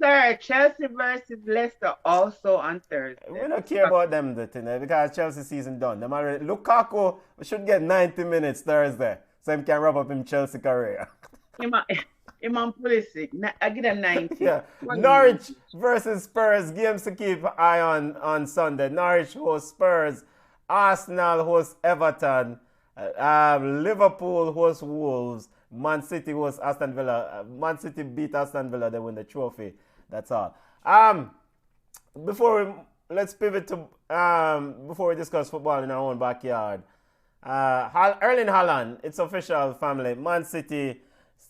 Sir, Chelsea versus Leicester also on Thursday. We don't care about them because Chelsea season done. Them already, Lukaku should get 90 minutes Thursday, so he can wrap up in Chelsea career. Imam Pulisic, I get a 90. Yeah. Norwich versus Spurs, games to keep an eye on Sunday. Norwich hosts Spurs. Arsenal hosts Everton. Liverpool hosts Wolves. Man City hosts Aston Villa. Man City beat Aston Villa, they win the trophy. That's all. Let's pivot to before we discuss football in our own backyard. Erling Haaland, it's official, family. Man City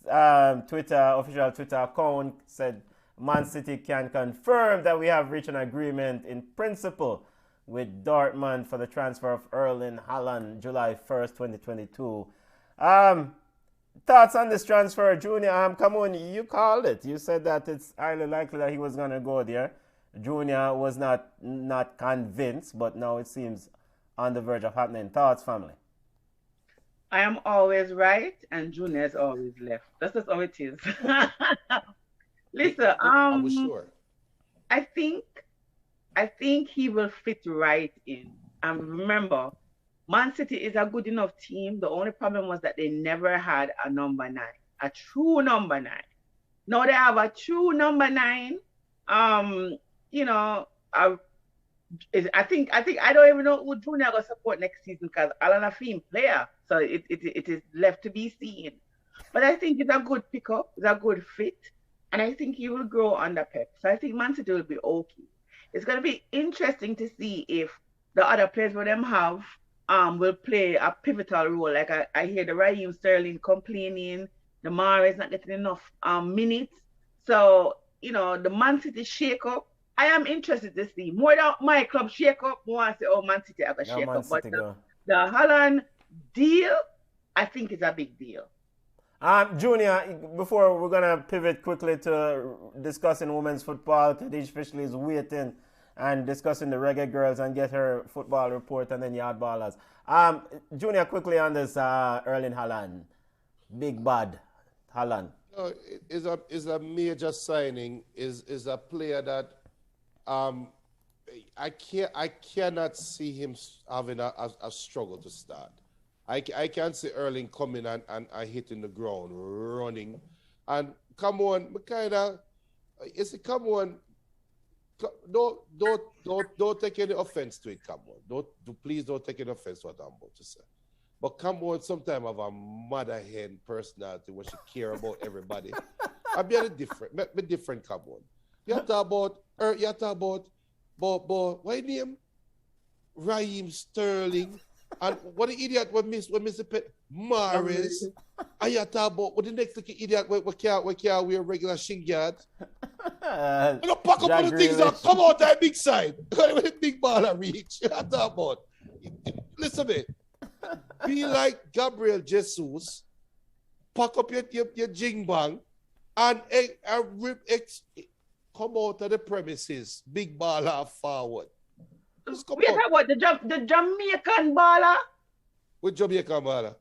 official Twitter account said Man City can confirm that we have reached an agreement in principle with Dortmund for the transfer of Erling Haaland July 1st, 2022. Thoughts on this transfer, Junior? Come on, you called it. You said that it's highly likely that he was going to go there. Junior was not convinced, but now it seems on the verge of happening. Thoughts, family? I am always right, and Junior is always left. That's just how it is. Listen, I was sure. I think I think he will fit right in. And remember, Man City is a good enough team. The only problem was that they never had a number 9, a true number 9. Now they have a true number 9. You know, I don't even know who Junior going to support next season because Alan a film player. So it is left to be seen. But I think it's a good pickup, it's a good fit, and I think he will grow under Pep. So I think Man City will be okay. It's going to be interesting to see if the other players what them have will play a pivotal role. Like I hear the Raheem Sterling complaining, the Mara is not getting enough minutes. So, you know, the Man City shake up. I am interested to see more than my club shake up. More I say, oh, Man City have a shake up. But the Holland deal, I think is a big deal. Junior, before we're going to pivot quickly to discussing women's football, Khadij Fishley is waiting and discussing the Reggae girls and get her football report and then Yard Ballers. Junior, quickly on this Erling Haaland. Big bad Haaland. No, is a major signing, is a player that I cannot see him having a struggle to start. I can see Erling coming and hitting the ground, running. And come on, come on. Don't take any offense to it, come on. Please don't take any offense to what I'm about to say. But come on, sometimes have a mother hen personality where she care about everybody. I'm being different, come on. You talk about why name? Raheem Sterling. And what the idiot what Mr. Pet Morris. And you talk about what the next little idiot what can't wear regular shin guard. You don't pack up all the things that come out that big side. When the big baller reach. You talk about. Listen to me. Be like Gabriel Jesus. Pack up your jing bang and come out of the premises. Big baller forward. We talk about the Jamaican baller. What Jamaican baller?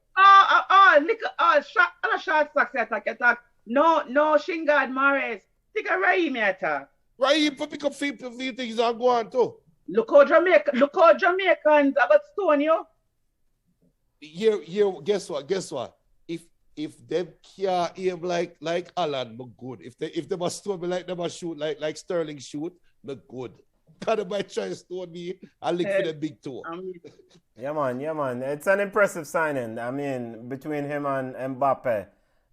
Short socks attack. No, Shingard Morris. Take a Raheem attack. Raheem for pick up few things and go on too. Look how Jamaicans about stone you. Here, guess what? If them can't aim like Alan, me good. If they must stone me like them must shoot like Sterling shoot, me good. Kind of might try to stone me and look for the big toe. Yeah, man. It's an impressive signing. I mean, between him and Mbappe,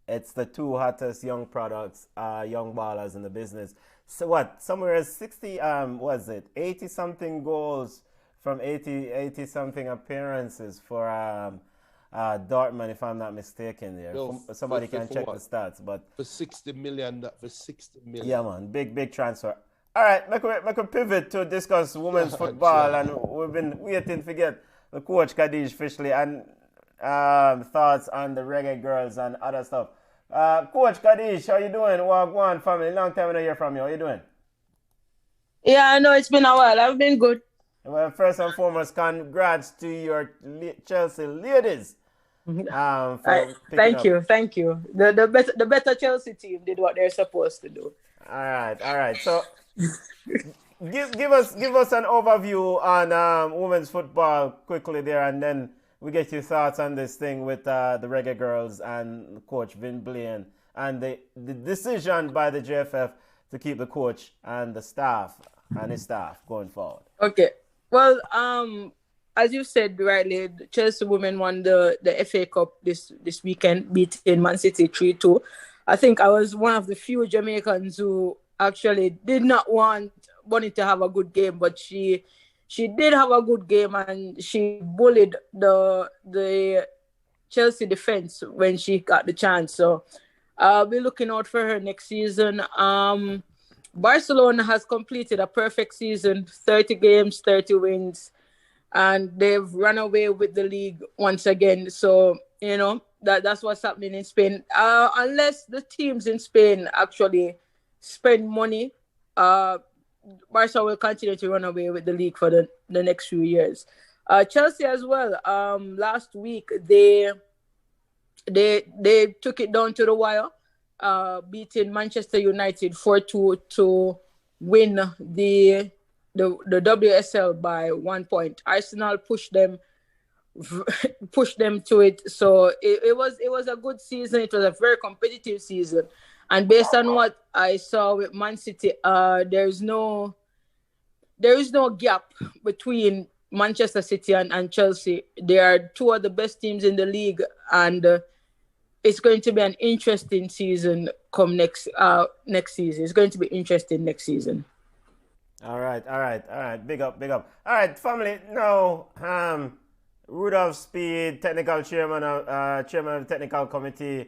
it's the two hottest young products, young ballers in the business. So what? Somewhere 60, 80-something goals from 80-something appearances for Dortmund, if I'm not mistaken. There, somebody can check the stats, but for 60 million. Yeah, man, big transfer. All right, make a pivot to discuss women's football, and we've been waiting to get the coach Khadij Fishley and thoughts on the Reggae girls and other stuff. Coach Khadij, how you doing? Wagwan family, long time I don't hear from you. How you doing? Yeah, I know it's been a while. I've been good. Well, first and foremost, congrats to your Chelsea ladies. Thank you. The better Chelsea team did what they're supposed to do. All right. So, give us an overview on women's football quickly there, and then we get your thoughts on this thing with the Reggae girls and Coach Vin Blaine and the decision by the JFF to keep the coach and the staff and his staff going forward. Okay. Well, as you said rightly, the Chelsea women won the FA Cup this weekend, beating Man City 3-2. I think I was one of the few Jamaicans who actually did not want Bonnie to have a good game, but she did have a good game, and she bullied the Chelsea defense when she got the chance. So I'll be looking out for her next season. Barcelona has completed a perfect season, 30 games, 30 wins, and they've run away with the league once again. So, you know, that's what's happening in Spain. Unless the teams in Spain actually spend money, Barca will continue to run away with the league for the next few years. Chelsea as well. Last week they took it down to the wire, beating Manchester United 4-2 to win the the WSL by 1 point. Arsenal pushed them to it. So it was a good season. It was a very competitive season. And based on what I saw with Man City, there is no gap between Manchester City and Chelsea. They are two of the best teams in the league, and it's going to be an interesting season come next season. It's going to be interesting next season. All right. Big up. All right, family. Now, Rudolph Speed, technical chairman of the technical committee,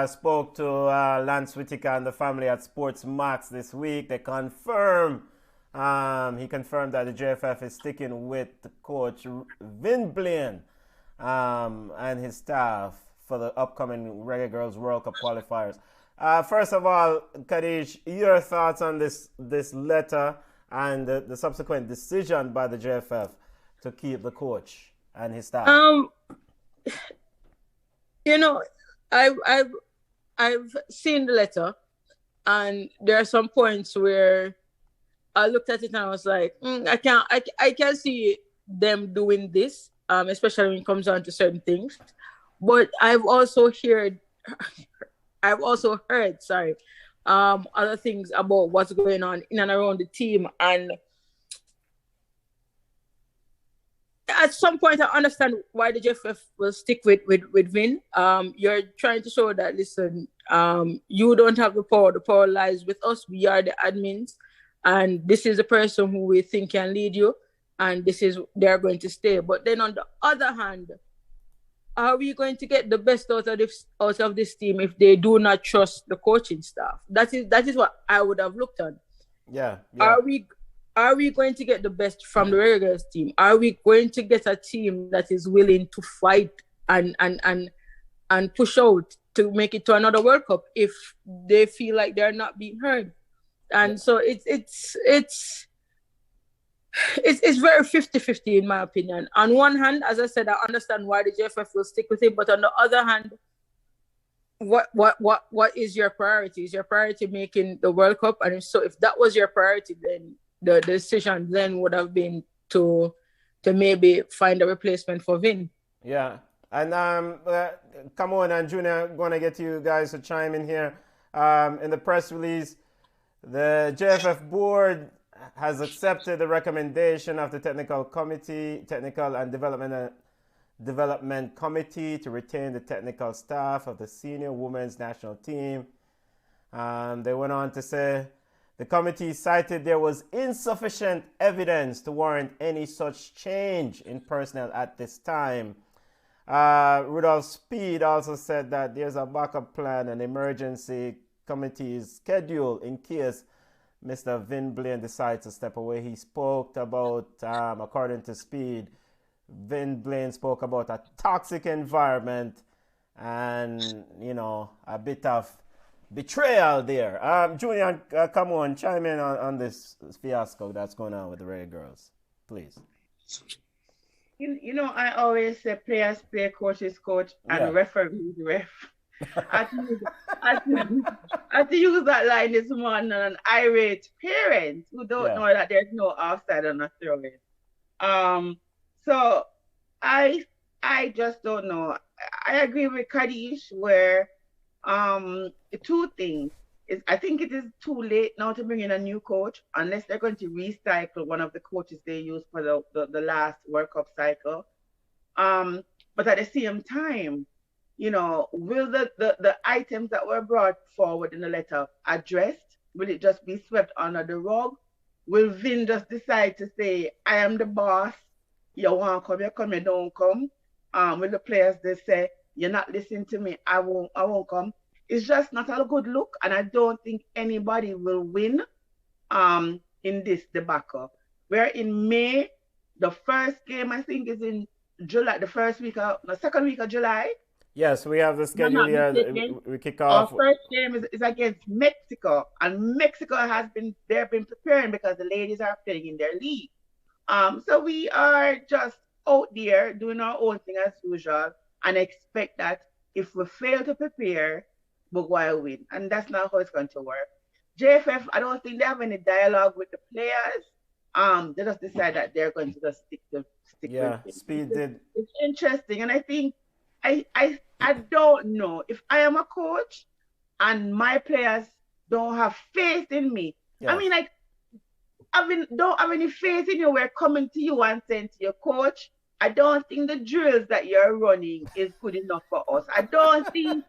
spoke to Lance Whitaker and the family at Sports Max this week. They confirmed. He confirmed that the JFF is sticking with the coach Vin Blaine and his staff for the upcoming Reggae Girls World Cup qualifiers. First of all, Kadish, your thoughts on this letter and the subsequent decision by the JFF to keep the coach and his staff? I've seen the letter, and there are some points where I looked at it and I was like, I can't see them doing this, especially when it comes down to certain things. But I've also heard, other things about what's going on in and around the team. And at some point, I understand why the JFF will stick with Vin. You're trying to show that, listen, you don't have the power. The power lies with us. We are the admins. And this is the person who we think can lead you. And they're going to stay. But then on the other hand, are we going to get the best out of this team if they do not trust the coaching staff? That is what I would have looked at. Yeah. Are we going to get the best from the Reggae team? Are we going to get a team that is willing to fight and push out to make it to another World Cup if they feel like they're not being heard? And so it's very 50-50 in my opinion. On one hand, as I said, I understand why the JFF will stick with it, but on the other hand, what is your priority? Is your priority making the World Cup? And if that was your priority, then the decision then would have been to maybe find a replacement for Vin. Yeah. And come on, and Junior, I'm gonna get you guys to chime in here. In the press release, the JFF board has accepted the recommendation of the technical and development committee to retain the technical staff of the senior women's national team. They went on to say the committee cited there was insufficient evidence to warrant any such change in personnel at this time. Rudolph Speed also said that there's a backup plan, an emergency committee is scheduled in case Mr. Vin Blaine decides to step away. He spoke about, according to Speed, Vin Blaine spoke about a toxic environment and, a bit of betrayal there. Junior, come on, chime in on this fiasco that's going on with the Reggae Girls, please. I always say players play, coaches coach, and referees ref. I had to use that line this morning on an irate parent who don't know that there's no offside on a throw-in. So I just don't know. I agree with Kadish where two things. I think it is too late now to bring in a new coach unless they're going to recycle one of the coaches they used for the last World Cup cycle. But at the same time, will the items that were brought forward in the letter addressed? Will it just be swept under the rug? Will Vin just decide to say, I am the boss, you want to come, you come, you don't come? Will the players, they say, you're not listening to me, I won't come? It's just not a good look, and I don't think anybody will win in this debacle. We're in May. The first game, I think, is in July, the second week of July. Yes, we have the schedule here. We kick off. Our first game is against Mexico, and Mexico they've been preparing because the ladies are playing in their league. So we are just out there doing our own thing as usual and expect that if we fail to prepare, Bugwai win. And that's not how it's going to work. JFF, I don't think they have any dialogue with the players. they just decide that they're going to just stick with Yeah, it. Speed did. It's interesting, and I think I don't know if I am a coach and my players don't have faith in me. I Yes. mean, like, don't have any faith in you. We're coming to you and saying to your coach, I don't think the drills that you're running is good enough for us. I don't think,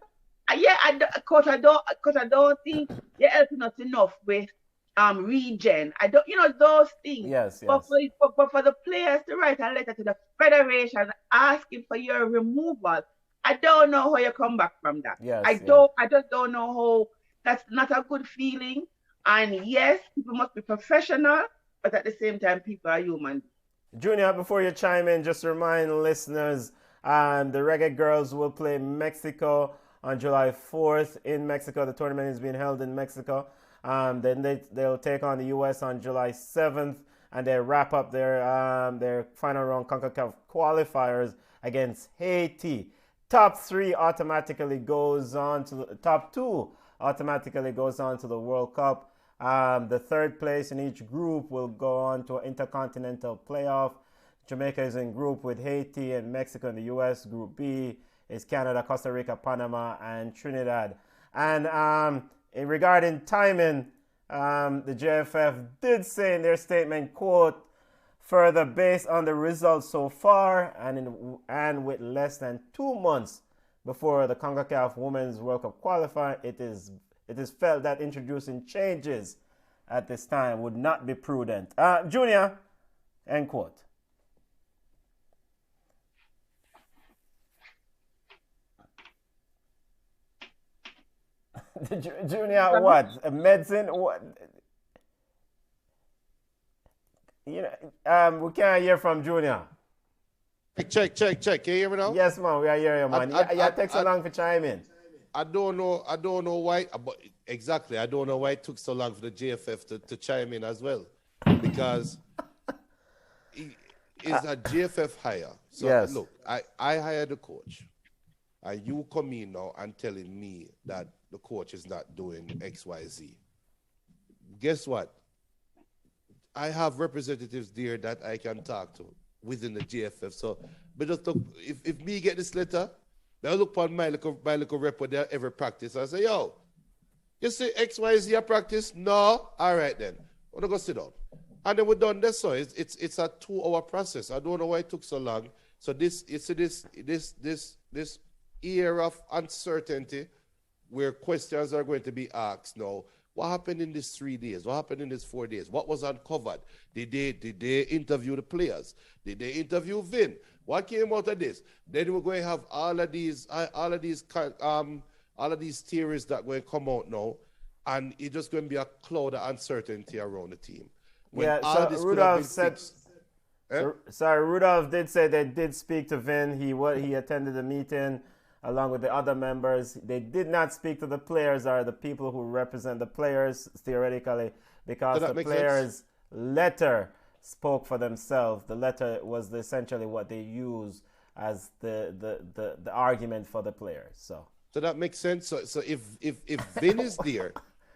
coach, I don't think you're helping us enough with regen. I don't, those things. Yes, But yes. for the players to write a letter to the federation asking for your removal, I don't know how you come back from that. Yes, I just don't know how. That's not a good feeling. And yes, people must be professional, but at the same time, people are human. Junior, before you chime in, just remind listeners, the Reggae Girls will play Mexico on July 4th in Mexico. The tournament is being held in Mexico. Then they'll take on the U.S. on July 7th, and they wrap up their final round CONCACAF qualifiers against Haiti. Top 3 automatically goes on to the top 2 automatically goes on to the World Cup. The third place in each group will go on to an intercontinental playoff. Jamaica is in group with Haiti and Mexico in the U.S. Group B is Canada, Costa Rica, Panama, and Trinidad. And regarding timing, the JFF did say in their statement, quote, further, based on the results so far and with less than 2 months before the CONCACAF Women's World Cup qualifier, it is felt that introducing changes at this time would not be prudent. Junior, end quote. Junior, what? A medicine? What? We can't hear from Junior. Check. Can you hear me now? Yes, man, we are hearing you, man. It takes so long for chime in. I don't know why, but exactly, I don't know why it took so long for the JFF to chime in as well. Because it's a JFF hire. So yes. Look, I hired the coach. And you come in now and telling me that the coach is not doing XYZ. Guess what? I have representatives there that I can talk to within the JFF. So, but just look, if me get this letter, they'll look upon my little rep with their every practice. I say, yo, you see XYZ a practice? No? All right then. I'm gonna go sit down. And then we're done this. So it's a 2-hour process. I don't know why it took so long. So this year of uncertainty where questions are going to be asked now. What happened in these 3 days? What happened in these 4 days? What was uncovered? Did they interview the players? Did they interview Vin? What came out of this? Then we're going to have all of these theories that going to come out now, and it's just going to be a cloud of uncertainty around the team. When so Rudolph said. Sorry, Rudolph did say they did speak to Vin. He attended the meeting along with the other members. They did not speak to the players or the people who represent the players, theoretically, because the players' letter spoke for themselves. The letter was essentially what they use as the argument for the players. So that makes sense. So if Vin is there,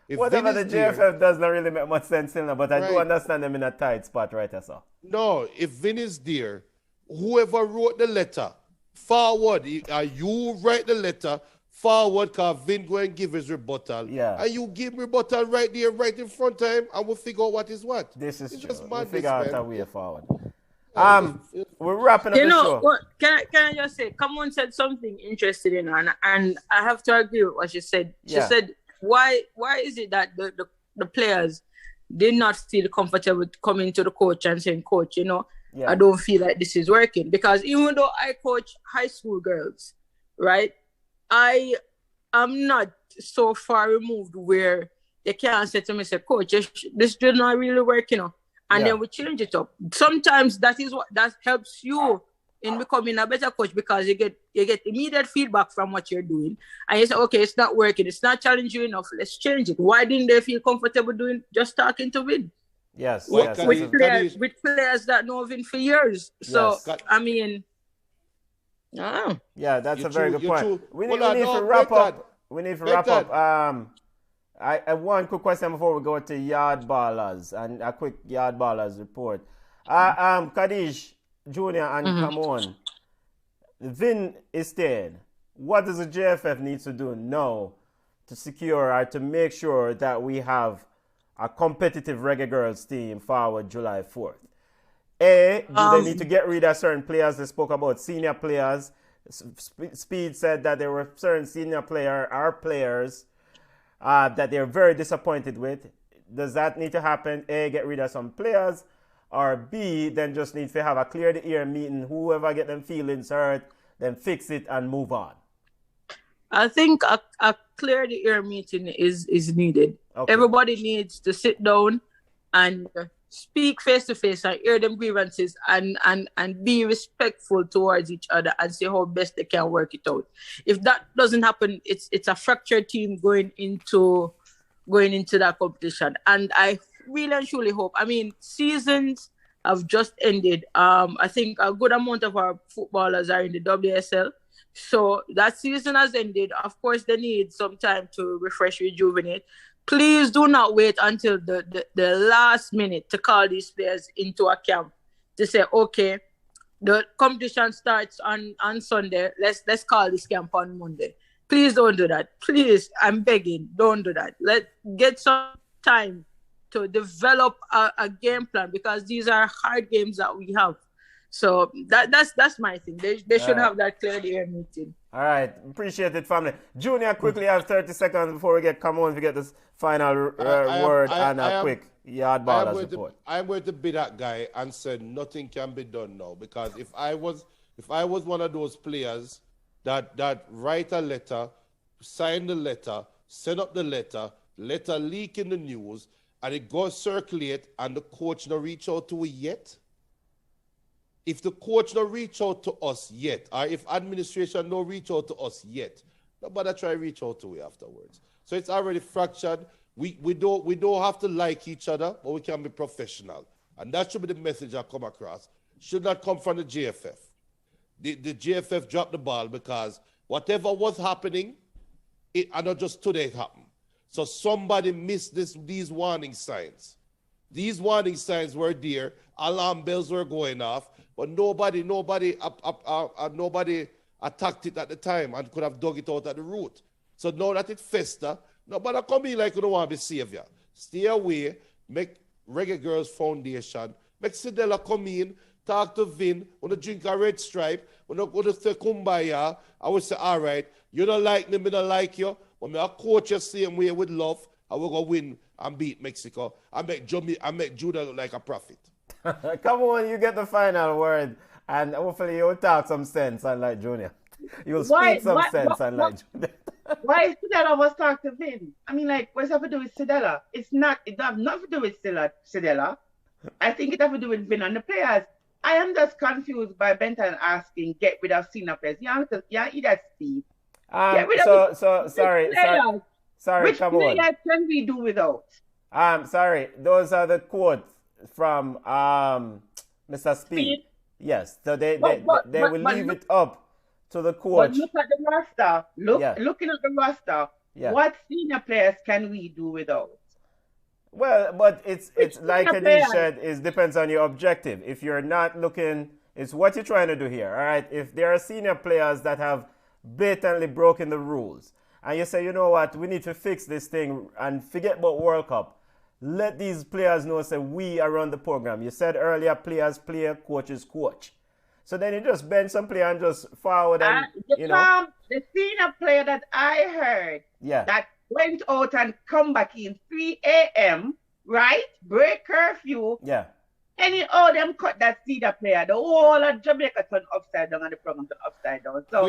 whatever the JFF does not really make much sense in, but I do understand them in a tight spot right there. So no, if Vin is there, whoever wrote the letter, forward. You write the letter, forward, because Vin go and give his rebuttal. Yeah. And you give rebuttal right there, right in front of him, and we'll figure out what is what. This is it's true. Just we'll figure out a way forward. We're wrapping up the show. What, can I just say, Kamon said something interesting, and I have to agree with what she said. She said, why is it that the players did not feel comfortable coming to the coach and saying, coach, I don't feel like this is working, because even though I coach high school girls, right, I am not so far removed where they can't say to me, say, coach, this did not really work, and then we change it up. Sometimes that helps you in becoming a better coach, because you get immediate feedback from what you're doing, and you say, okay, it's not working, it's not challenging you enough, let's change it. Why didn't they feel comfortable doing just talking to Vin? Yes, with players that know Vin for years. So I mean, yeah, that's a very good point. We need to wrap up. We need to wrap up. I have one quick question before we go to Yard Ballers and a quick Yard Ballers report. Kadish Jr. and Camon, Vin is staying. What does the JFF need to do now to secure or to make sure that we have a competitive Reggae Girls team forward July 4th? Do they need to get rid of certain players? They spoke about senior players. Speed said that there were certain senior players that they're very disappointed with. Does that need to happen? A, get rid of some players, or B, then just need to have a clear the ear meeting. Whoever get them feelings hurt, then fix it and move on. I think a clear the ear meeting is needed. Okay. Everybody needs to sit down and speak face to face and hear them grievances and be respectful towards each other and see how best they can work it out. If that doesn't happen, it's a fractured team going into that competition. And I really and truly hope. I mean, seasons have just ended. I think a good amount of our footballers are in the WSL. So that season has ended. Of course, they need some time to refresh, rejuvenate. Please do not wait until the last minute to call these players into a camp to say, okay, the competition starts on Sunday. Let's call this camp on Monday. Please don't do that. Please, I'm begging, don't do that. Let's get some time to develop a game plan because these are hard games that we have. So that's my thing. They should have that clear air meeting. All right. Appreciate it, family. Junior, quickly have 30 seconds before we come on to get this final word and a quick Yard Ballers report. I'm going to be that guy and say nothing can be done now because if I was one of those players that write a letter, sign the letter, send up the letter leak in the news, and it goes circulate and the coach not reach out to it yet. If the coach not reach out to us yet, or if administration not reach out to us yet, nobody try reach out to it afterwards. So it's already fractured. We don't have to like each other, but we can be professional. And that should be the message I come across. Should not come from the JFF. The JFF dropped the ball because whatever was happening, and not just today it happened. So somebody missed these warning signs. These warning signs were there. Alarm bells were going off, but nobody attacked it at the time and could have dug it out at the root. So now that it fester, nobody come in like you don't want to be savior. Stay away, make Reggae Girls Foundation, make Sidela come in, talk to Vin, want to drink a red stripe, want to say kumbaya. I would say, all right, you don't like me, me don't like you, but me I coach you same way with love, and we're going to win and beat Mexico. I make Judah look like a prophet. Come on, you get the final word, and hopefully you'll talk some sense, unlike Junior. You'll speak some sense, unlike Junior. Why Sidela must talk to Vin? I mean, like, what's that to do with Sidela? It have nothing to do with Sidela. I think it have to do with Vin and the players. I am just confused by Benton asking, get rid of senior players. Yeah, that's Steve. Sorry, which come on. players can we do without? Sorry, those are the quotes from Mr. Speed. Yes, so they will leave it up to the coach. But look at the roster. Looking at the roster, what senior players can we do without? Well, but it's like Adi said, it depends on your objective. If you're not looking, it's what you're trying to do here, all right? If there are senior players that have blatantly broken the rules, and you say, you know what, we need to fix this thing and forget about World Cup, let these players know, say, we are on the program. You said earlier, players play, coaches coach. So then you just bend some player and just forward and, the senior player that I heard that went out and come back in 3 a.m., right? Break curfew. Yeah. Anyhow, them cut that senior player. The whole of Jamaica turned upside down and the program turned upside down. So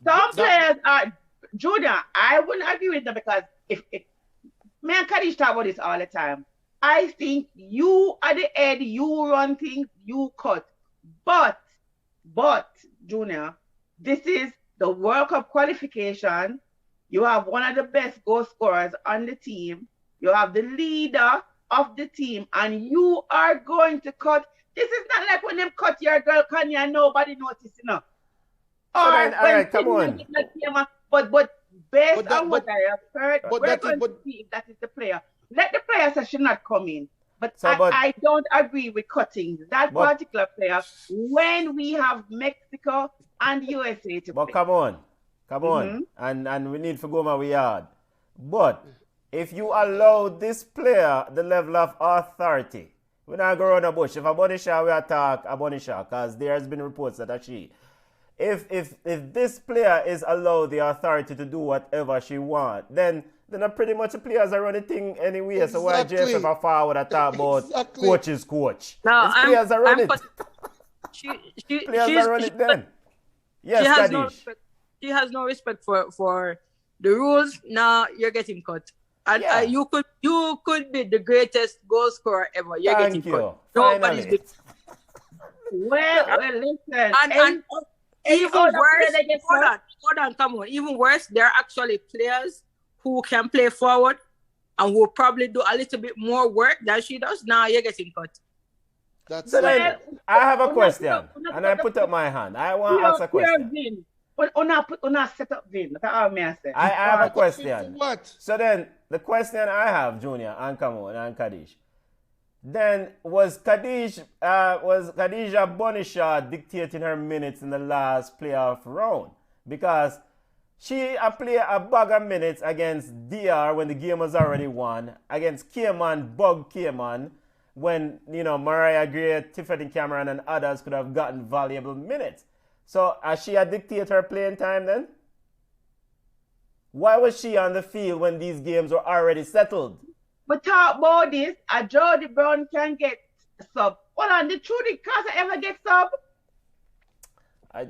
some players are, Junior, I wouldn't agree with them because if me and Kadish talk about this all the time. I think you are the head, you run things, you cut. But, Junior, this is the World Cup qualification. You have one of the best goal scorers on the team. You have the leader of the team, and you are going to cut. This is not like when them cut your girl Kanye and nobody noticed, you know. All right, come on. But based that- on what I have heard, but we're that is- going to but- see if that is the player. Let the player say should not come in. But, So, but- I don't agree with cutting that But- particular player when we have Mexico and USA to But play. come on, and we need to go my yard. But if you allow this player the level of authority, we're not going around the bush. If a Bonisha, we attack a Bonisha, because there has been reports that she. If this player is allowed the authority to do whatever she wants, then pretty much the players are running thing anyway. Exactly. So why JFF are forward and talk about Exactly. coach is coach? No, It's players are running. Players are running then. Yes, she has no Kadish. respect. She has no respect for the rules. Now you're getting cut, and Yeah. you could be the greatest goal scorer ever. You're Thank getting you. cut. Nobody's Finally. Well, listen. and even other worse. player that gets Hold on, come on. Even worse, there are actually players who can play forward and will probably do a little bit more work than she does. Now you're getting cut. That's So it. then, I have a question, Una- and I put up my hand. I want to ask a question. Vin. Una set up Vin. That's all me I say. I have a For question. what? So then, the question I have, Junior, and Kamon, and Kadish. Then, was Khadijah Bonisha dictating her minutes in the last playoff round? Because she played a bag of minutes against DR when the game was already won, against Cayman, Bug Cayman, when, Mariah Gray, Tiffany Cameron, and others could have gotten valuable minutes. So, has she dictated her playing time then? Why was she on the field when these games were already settled? We talk about this. A Jody Brown can get sub. Hold on, the Trudy Casa ever get sub? I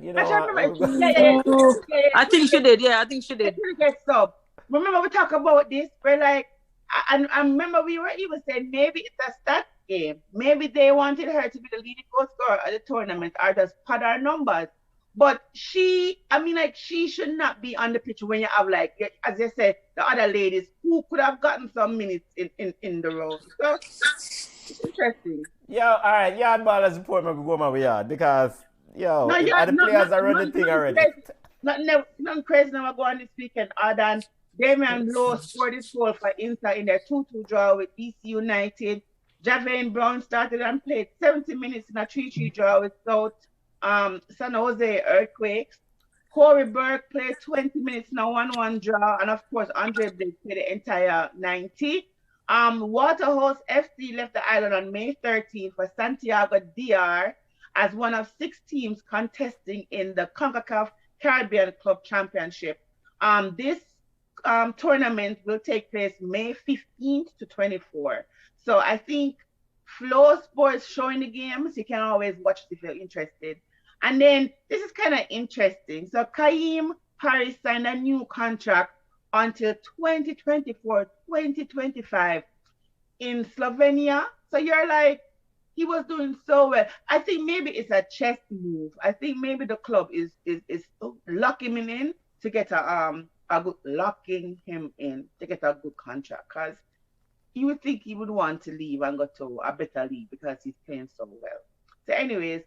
I think she did. Yeah, I think she did. Trudy get sub. Remember we talk about this? We're like, I remember we were even saying maybe it's a stat game. Maybe they wanted her to be the leading goal scorer at the tournament or just pad her numbers. But she should not be on the pitch when you have, like, as you said, the other ladies who could have gotten some minutes in the road. So, it's interesting. Yo, all right, yard ballers report me go my yard because, the players are running the thing already. Nothing crazy now go on this weekend other than Damian Lowe scored his goal for Inter in their 2-2 draw with DC United. Javane Brown started and played 70 minutes in a 3-3 draw with South San Jose Earthquakes. Corey Burke played 20 minutes in a 1-1 draw, and of course Andre Blake played the entire 90. Waterhouse FC left the island on May 13th for Santiago DR as one of 6 teams contesting in the CONCACAF Caribbean Club Championship. This tournament will take place May 15th to 24th. So I think Flow Sports showing the games. You can always watch if you're interested. And then this is kind of interesting. So Kaim Paris signed a new contract until 2024-2025 in Slovenia. So you're like, he was doing so well. I think maybe it's a chess move. I think maybe the club is locking him in to get a good contract, because you would think he would want to leave and go to a better league because he's playing so well. So anyways,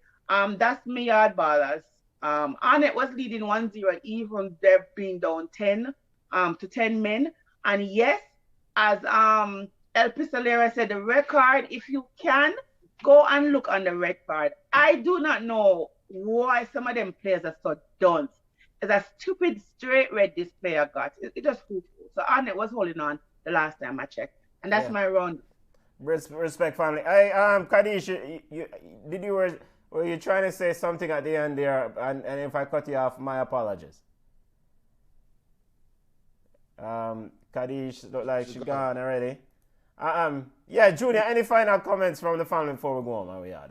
that's me yard ballers. Arnett was leading 1-0 even they're being down 10 to 10 men. And yes, as El Pistolera said, the record, if you can, go and look on the record. I do not know why some of them players are so dunce. It's a stupid straight red this player got. It just foolful. So Arnett was holding on the last time I checked. And that's my round. Respect, family. Kadish, were you trying to say something at the end there? And if I cut you off, my apologies. Kadish look like she's gone already. Junior, any final comments from the family before we go on? Yeah,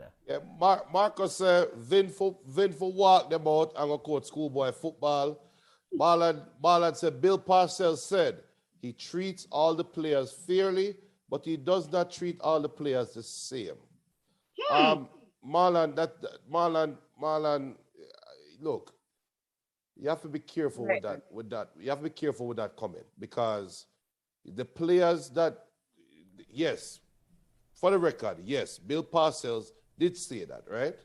Marcus said, Vin for walk them out and go coach schoolboy football. Ballad said, Bill Parcells said he treats all the players fairly, but he does not treat all the players the same. Marlon, look, you have to be careful with that. You have to be careful with that comment, because the players that, yes, for the record, yes, Bill Parcells did say that, right?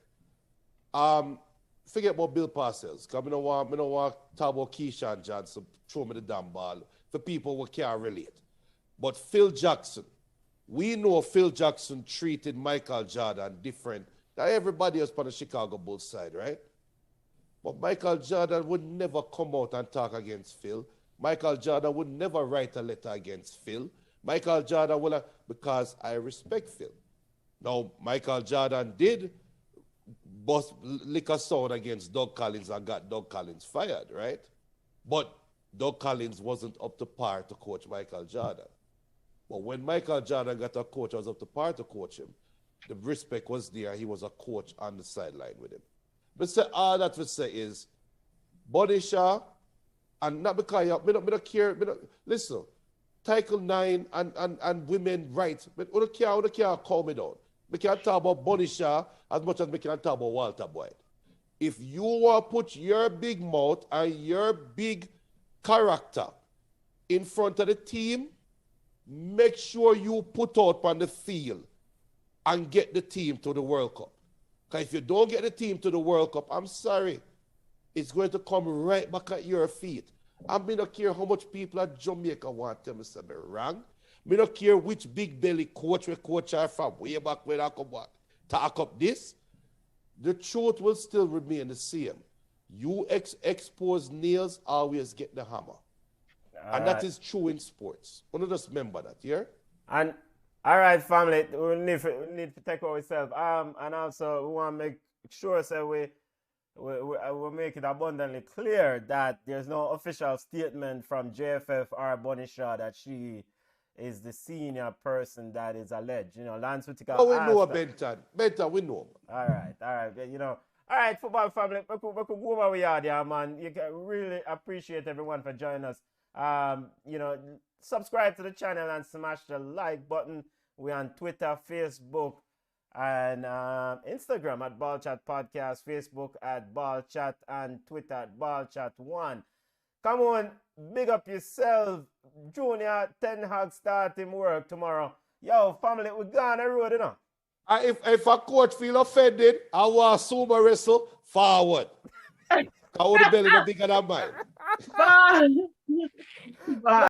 forget about Bill Parcells, because I don't want to talk about Keyshawn Johnson, throw me the damn ball, for people who can't relate. But Phil Jackson, we know Phil Jackson treated Michael Jordan different than everybody else on the Chicago Bulls side, right? But Michael Jordan would never come out and talk against Phil. Michael Jordan would never write a letter against Phil. Michael Jordan will, because I respect Phil. Now, Michael Jordan did bust liquor sound against Doug Collins and got Doug Collins fired, right? But Doug Collins wasn't up to par to coach Michael Jordan. But when Michael Jordan got a coach who was up to par to coach him, the respect was there. He was a coach on the sideline with him. But say, all that we say is, Buddy Shaw, and not because I don't care, listen, Title 9 and women rights, but I don't care calm me down. We can't talk about Buddy Shaw as much as we can talk about Walter Boyd. If you want to put your big mouth and your big character in front of the team, make sure you put out on the field and get the team to the World Cup. Because if you don't get the team to the World Cup, I'm sorry, it's going to come right back at your feet. I don't care how much people at Jamaica want to say me wrong. I don't care which big belly coach we coach are from way back when I come back. Talk up this, the truth will still remain the same. You expose nails, always get the hammer. And that is true in sports. I want to just remember that, yeah? And all right, family, we need to take ourselves. And also we want to make sure that we make it abundantly clear that there's no official statement from JFF or Bunny Shaw that she is the senior person that is alleged. You know, Lance Whitaker. Oh, we know Benton. Benton, we know. All right. You know, all right, football family, we could go over we are there, man. You can really appreciate everyone for joining us. You know, subscribe to the channel and smash the like button. We're on Twitter, Facebook, and Instagram at Ballchat Podcast, Facebook at Ballchat, and Twitter at Ballchat1. Come on, big up yourself. Junior Ten Hag starting work tomorrow. Yo, family, we're gone the road, you know. If a coach feel offended, I want sumo wrestle forward. I want the belly bigger than mine. Bye. Bye.